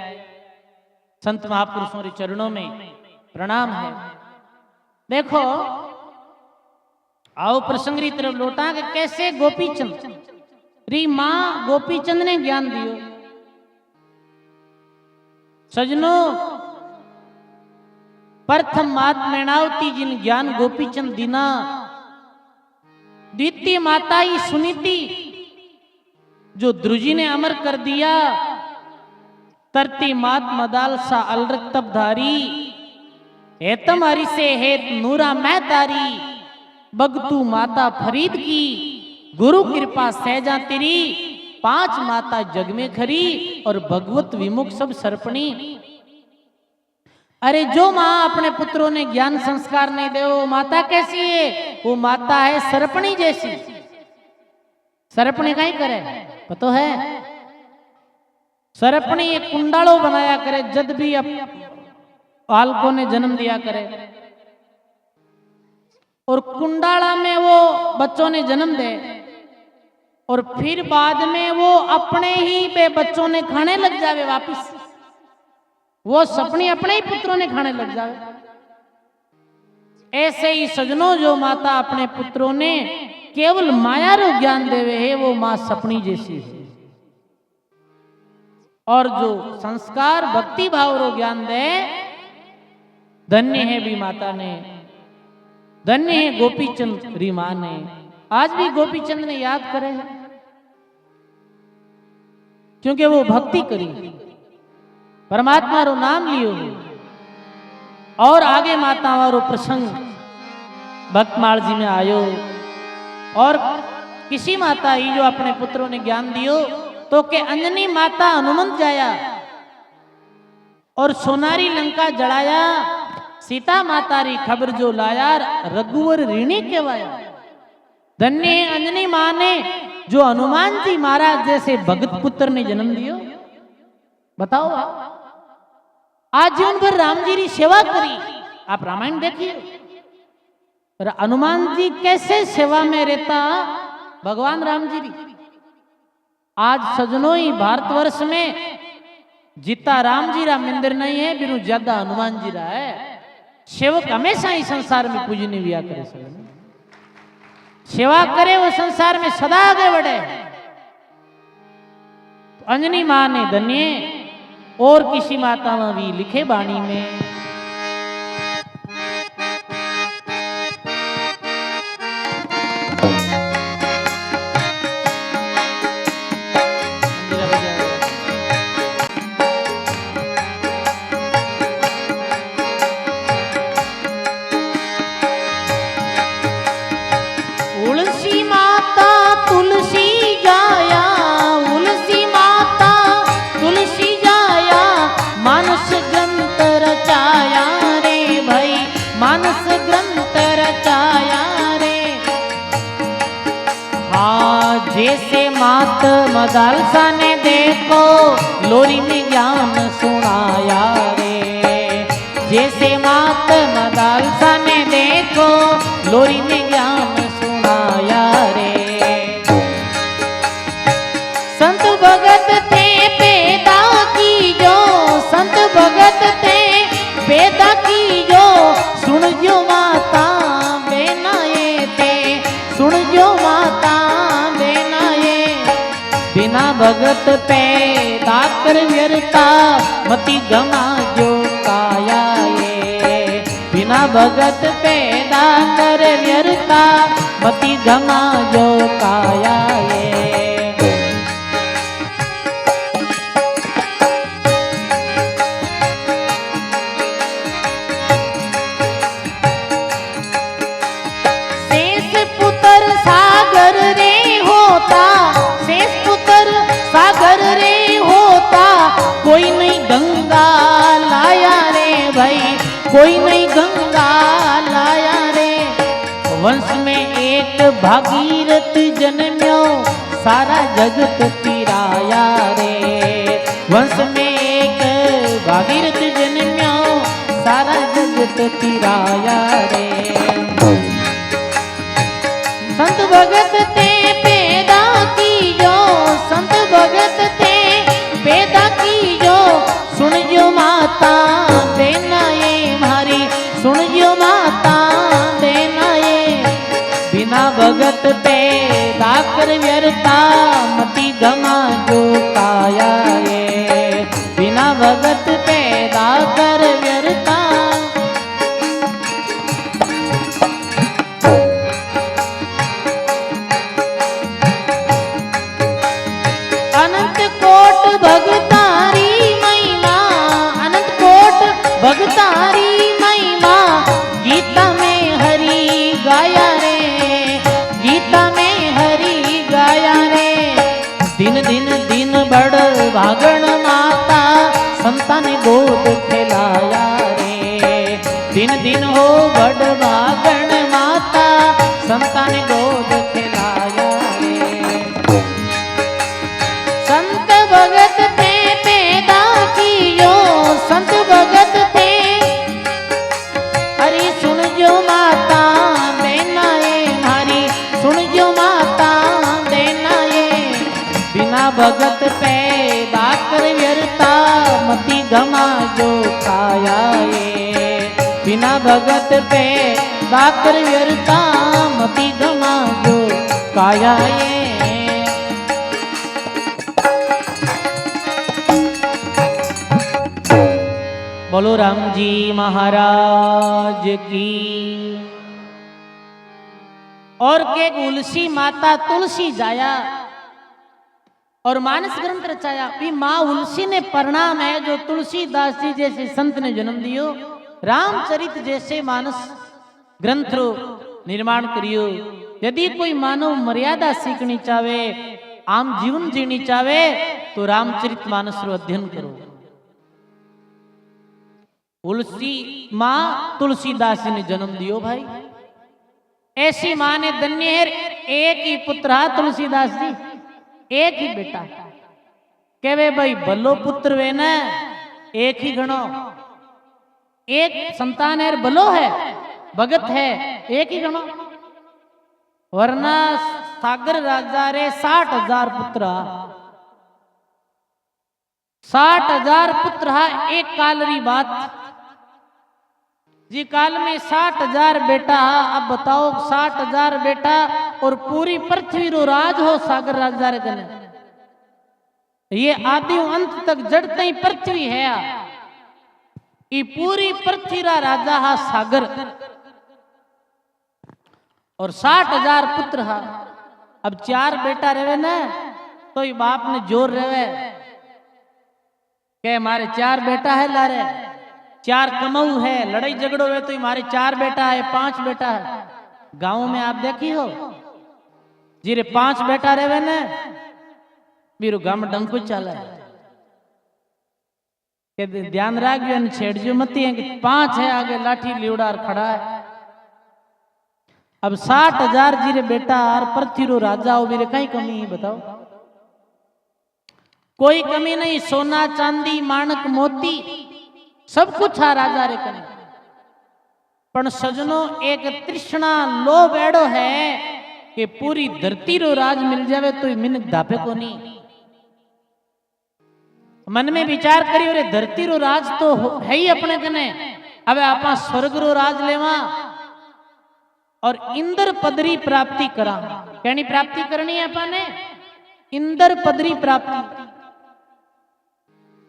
संत महापुरुषों के चरणों में प्रणाम है। देखो आओ प्रसंग री तरफ लौटा कि कैसे गोपीचंद री मां गोपीचंद ने ज्ञान दियो। सजनों प्रथम मात मैणावती जिन ज्ञान गोपीचंद दीना, द्वितीय माता ही सुनीति जो ध्रुजी ने अमर कर दिया, तरती मात मदालसा अलरक तबधारी हेतम हरि से हेत नूरा मैं तारी, बगतू माता फरीद की गुरु कृपा सहजा तेरी, पांच माता जग में खरी और भगवत विमुख सब सर्पणी। अरे जो माँ अपने पुत्रों ने ज्ञान संस्कार नहीं दे वो माता कैसी है? वो माता है सर्पणी जैसी। सर्पणी कहीं करे पतो है? सर्पणी एक कुंडालो बनाया करे जब भी बालकों ने जन्म दिया करे और कुंडाला में वो बच्चों ने जन्म दे और फिर बाद में वो अपने ही पे बच्चों ने खाने लग जावे वापिस। वो सपनी अपने ही पुत्रों ने खाने लग जावे। ऐसे ही सजनों जो माता अपने पुत्रों ने केवल माया रो ज्ञान देवे है वो मां सपनी जैसी है। और जो संस्कार भक्ति भाव रो ज्ञान दे धन्य है भी माता ने, धन्य है गोपीचंद री मां ने। आज भी गोपीचंद ने याद करे है क्योंकि वो भक्ति करी, परमात्मा रो नाम लियो और आगे माता वारो प्रसंग भक्तमाल जी में आयो। और किसी माता ही जो अपने पुत्रों ने ज्ञान दियो तो के अंजनी माता हनुमंत जाया और सोनारी लंका जड़ाया, सीता माता री खबर जो लाया रघुवर ऋणी कहवाया। धन्य है अंजनी मां ने जो हनुमान जी महाराज जैसे भगत पुत्र ने जन्म दियो। बताओ आज जीवन भर राम जी की सेवा करी। आप रामायण देखिए हनुमान जी कैसे सेवा में रहता भगवान राम जी की। आज सजनों ही भारतवर्ष में जितना राम जी रा मंदिर नहीं है बिनु ज्यादा हनुमान जी रा है। सेवक हमेशा ही संसार में पूजनी विया करे, सेवा करे वो संसार में सदा आगे बढ़े। अंजनी मां ने धन्य और किसी माता में भी लिखे बाणी में जैसे मात मदालसा ने देखो लोरी में ज्ञान सुनाया रे। जैसे मात मदालसा ने देखो लोरी में ज्ञान सुनाया रे। संत भगत थे पैदा की जो, संत भगत थे पैदा की जो, सुन जो माता बेनाए थे, सुन जो माता बिना भगत पैदा कर व्यर्था मति गमा जो काया ये। बिना भगत पैदा कर व्यर्था मति गमा जो काया ये। कोई नहीं गंगा लाया रे भाई, कोई नहीं गंगा लाया रे। वंश में एक भागीरथ जन्म्यो, सारा जगत तिराया रे। वंश में एक भागीरथ जन्म्यो, सारा जगत तिराया रे। संत भगत ते पैदा की जो, संत भगत ते पैदा की जो, सुन जो माता देना ये मारी, सुन जो माता देना ये। बिना भगत पैदा कर व्यर्था, मति गमा जो काया ये। बिना भगत पैदा कर व्यर्था। अनंत कोट भगतारी महिमा, अनंत कोट भगतारी महिमा, गीता में हरि गाया रे, गीता में हरि गाया रे। दिन दिन दिन बड़ भागण माता, संतान गोद खिलाया रे। दिन दिन हो बड़ भागण माता, संतान गोद खिलाया रे। संत भगत ते पैदा कियो, संत भगत ते हरि सुन जो माता देना ये हरि, सुन जो माता देना ये। बिना भगत पैदा कर व्यर्था, मति गमा जो काया ये। बिना भगत पैदा कर व्यर्था, मति गमा जो काया ये। बोलो राम जी महाराज की। और के तुलसी माता तुलसी जाया और मानस ग्रंथ रचाया। भी माँ तुलसी ने परिणाम है जो तुलसीदास जी जैसे संत ने जन्म दियो, रामचरित जैसे मानस ग्रंथ रो निर्माण करियो। यदि कोई मानव मर्यादा सीखनी चाहे, आम जीवन जीनी चाहे, तो रामचरित मानस रो अध्ययन करो। तुलसी माँ तुलसीदास जी ने जन्म दियो भाई। ऐसी माँ ने धन्य है, एक ही पुत्र हा तुलसीदास जी, एक ही बेटा। कहवे भाई भलो पुत्र वे न एक ही गणो, एक संतान है भलो है, भगत है, एक ही गणो। वरना सागर राजा रे 60,000 पुत्र, 60,000 पुत्र हा। एक काल री बात जी, काल में 60,000 बेटा हा। अब बताओ 60,000 बेटा और पूरी पृथ्वी रो राज हो सागर राजा रे कने। ये आदि अंत तक जड़ते ही पृथ्वी है, ये पूरी पृथ्वी रा राजा हा सागर। और 60,000 पुत्र हा। अब 4 बेटा रहे ना, तो ये बाप ने जोर रहे के हमारे 4 बेटा है लारे, 4 कमाऊ है, लड़ाई झगड़ो है तो हमारे 4 बेटा है, 5 बेटा है। गांव में आप देखी हो जीरे 5 बेटा रहे न, बीरो गांव डंको चला है के ध्यान राखियो न छेड़जो मत है कि 5 है आगे लाठी लिवड़ार खड़ा है। अब 60,000 जीरे बेटा और पृथ्वी रो राजा हो, मेरे कहीं कमी है बताओ? कोई कमी नहीं, सोना चांदी माणक मोती सब कुछ है राजा रे कने। पण सजनो एक तृष्णा लोभ एड़ो है कि पूरी धरती रो राज मिल जावे तो मिनट धापे को नहीं। मन में विचार करियो रे धरती रो राज तो है ही अपने कने, अब आप स्वर्ग रो राज लेवा और इंद्र पदरी प्राप्ति करा। कहनी प्राप्ति करनी है अपने इंद्र पदरी प्राप्ति।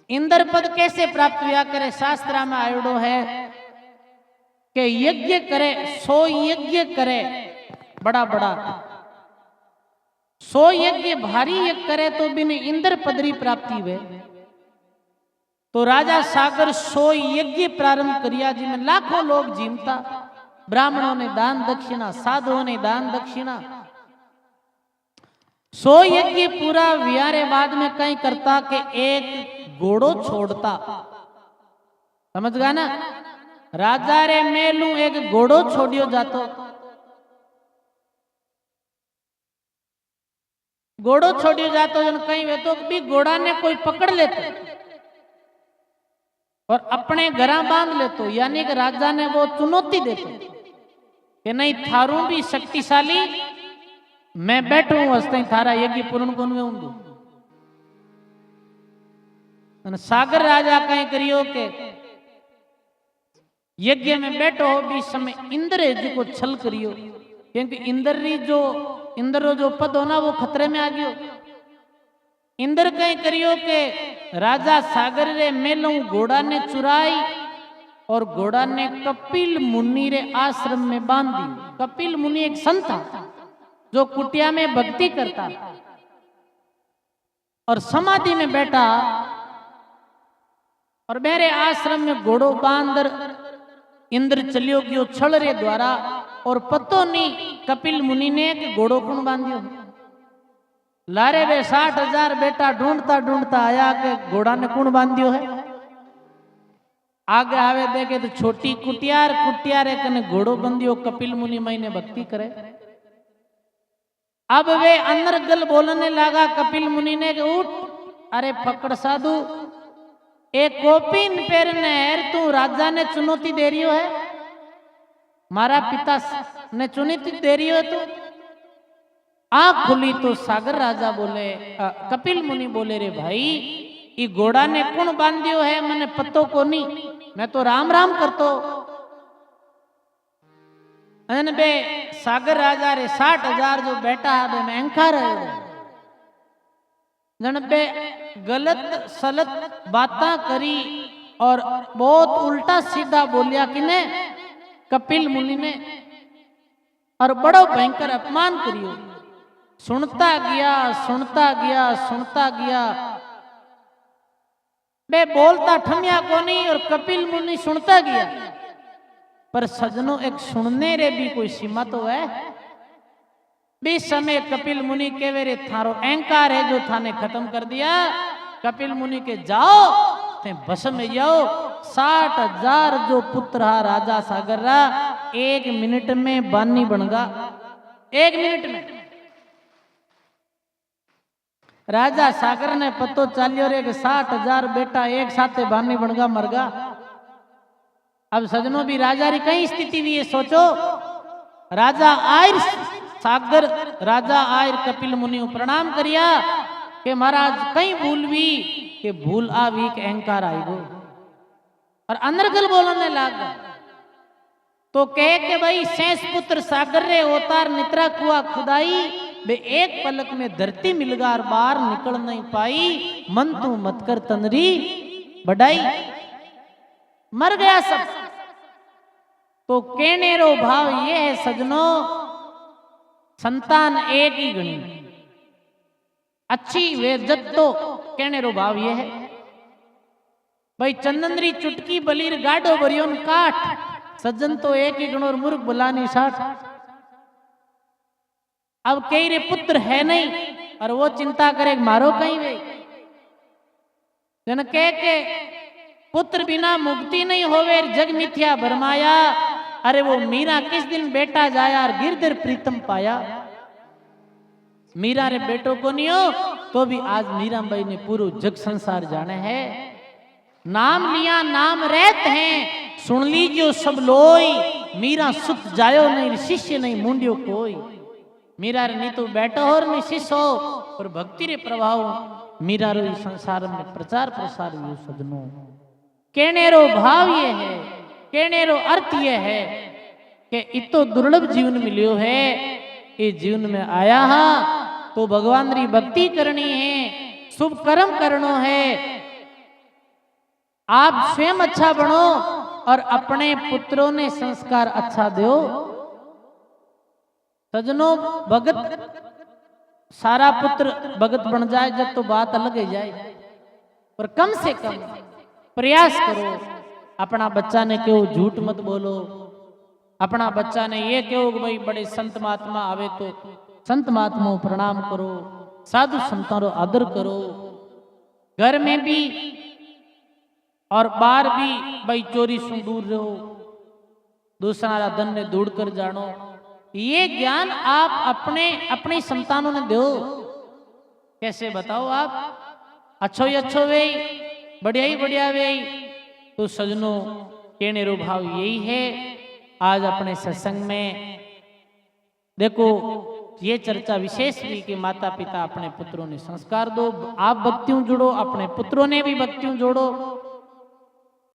इंद्र पद कैसे प्राप्त हुआ करे? शास्त्र में आयोडो है कि यज्ञ करे, 100 यज्ञ करे बड़ा बड़ा, 100 यज्ञ भारी यज्ञ करे तो बिन इंद्र पदरी प्राप्ति हुए। तो राजा सागर 100 यज्ञ प्रारंभ करिया जिनमें लाखों लोग जीमता, ब्राह्मणों ने दान दक्षिणा, साधुओं ने दान दक्षिणा। 100 यज्ञ पूरा विहारे बाद में कहीं करता कि एक घोड़ो छोड़ता। समझ गया ना? राजा रे मेलू एक घोड़ो छोड़ियो जातो। घोड़ो छोड़ियो जातो जन कहीं वे तो भी घोड़ा ने कोई पकड़ लेतो और अपने घरा बांध लेतो। यानी कि राजा ने वो चुनौती देतो कि नहीं थारू भी शक्तिशाली मैं बैठू हूं थारा यज्ञ पूर्ण कोन में ऊंदू। सागर राजा कहीं करियो के यज्ञ में बैठो हो भी समय इंद्र जी को छल करियो, क्योंकि इंद्र जो पद होना वो खतरे में आ गयो। इंद्र कहीं करियो के राजा सागर रे मेलू घोड़ा ने चुराई और घोड़ा ने कपिल मुनि रे आश्रम में बांध दी। कपिल मुनि एक संत था जो कुटिया में भक्ति करता और समाधि में बैठा और मेरे आश्रम में घोड़ो बांधर इंद्र चलियो गयो छल रे द्वारा और पतो नहीं कपिल मुनि ने घोड़ो कौन बांधियो। लारे वे 60,000 बेटा ढूंढता ढूंढता आया के घोड़ा ने कौन बांधियो है। आगे आवे देखे तो छोटी कुटियार कने घोड़ो बंधियो। कपिल मुनि महीने भक्ति करे। अब वे अंदर गल बोलने लगा कपिल मुनि ने उठ, अरे पकड़ साधु, एक कोपिन पैर नेर तू राजा ने चुनौती दे रही है, मारा पिता ने चुनौती दे रही है। तू आंख खुली तो सागर राजा बोले, कपिल मुनि बोले, रे भाई ये घोड़ा ने कौन बांधियो है मने पतो को नहीं, मैं तो राम राम करतो। बे सागर राजा रे 60,000 जो बेटा है मैं अहंकार है जन बे गलत सलत बातें करी और बहुत उल्टा सीधा बोलिया किने कपिल मुनि ने और बड़ो भयंकर अपमान करियो। सुनता गया सुनता गया सुनता गया, बे बोलता ठमिया को नहीं और कपिल मुनि सुनता गया। पर सजनों एक सुनने रे भी कोई सीमा तो है। बीस समय कपिल मुनि के वे थारो अहंकार है जो थाने खत्म कर दिया। कपिल मुनि के जाओ ते बस में जाओ। 60,000 जो पुत्र हा राजा सागर रा 1 मिनट में बानी बनगा। 1 मिनट में राजा सागर ने पतो चालियो रे कि 60,000 बेटा एक साथे बानी बनगा मरगा। अब सजनों भी राजा री कई स्थिति भी ये सोचो। राजा आयर सागर राजा आयर कपिल मुनि प्रणाम करिया कि महाराज कई भूल भी कि भूल आवी के अहंकार आई गो और अंदर गल बोलने लगा तो कहे के भाई शेष पुत्र सागर रे अवतार नित्रा कुआ खुदाई बे एक पलक में धरती मिलगार बाहर निकल नहीं पाई। मन तू मत कर तनरी बढ़ाई, मर गया सब। तो कहने रो भाव ये है सजनों, संतान एक ही गणी अच्छी वे जत्तो। कहने रो भाव ये है भाई चंदनरी चुटकी बलीर गाडो बरियोन काठ, सज्जन तो एक ही गणोर मुर्ग बुलानी 60। अब कई रे पुत्र है नहीं और वो चिंता करे मारो कहीं वे जन कह के पुत्र बिना मुक्ति नहीं होवे जग मिथ्या भरमाया। अरे वो मीरा किस दिन बेटा जाया और गिरधर प्रीतम पाया। मीरा रे बेटो को नहीं हो तो भी आज मीरा बाई ने पूरा जग संसार जाने है। नाम लिया नाम रहते हैं सुन लीजियो सब लोई, मीरा सुत जायो नहीं शिष्य नहीं मुंडियो कोई। मीरा रे नहीं तो बेटा और नहीं शिष्य हो और भक्ति रे प्रभाव मीरा रो संसार में प्रचार प्रसार हुई। सजनों कहने रो भाव ये है, कहने रो अर्थ ये है कि इतो दुर्लभ जीवन मिलियो है। ये जीवन में आया हा तो भगवान री भक्ति करनी है, शुभ कर्म करनो है। आप स्वयं अच्छा बनो और अपने पुत्रों ने संस्कार अच्छा दो। सजनों भगत सारा पुत्र भगत बन जाए जब तो बात अलग ही जाए, पर कम से कम प्रयास करो। अपना बच्चा ने क्यों झूठ मत बोलो, अपना बच्चा ने ये क्यों भाई बड़े संत महात्मा आवे तो संत महात्माओं प्रणाम करो, साधु संतों रो आदर करो। घर में भी और बार भी भाई चोरी से दूर रहो, दूसरा धन ने दूर कर जानो। ये ज्ञान आप अपने अपनी संतानों ने दो। कैसे बताओ आप? अच्छो ही अच्छो वे, बढ़िया ही बढ़िया वे। तो सजनों कहने रो भाव यही है आज अपने सत्संग में। देखो ये चर्चा विशेष हुई कि माता पिता अपने पुत्रों ने संस्कार दो, आप भक्तियों जोड़ो, अपने पुत्रों ने भी भक्तियों जोड़ो।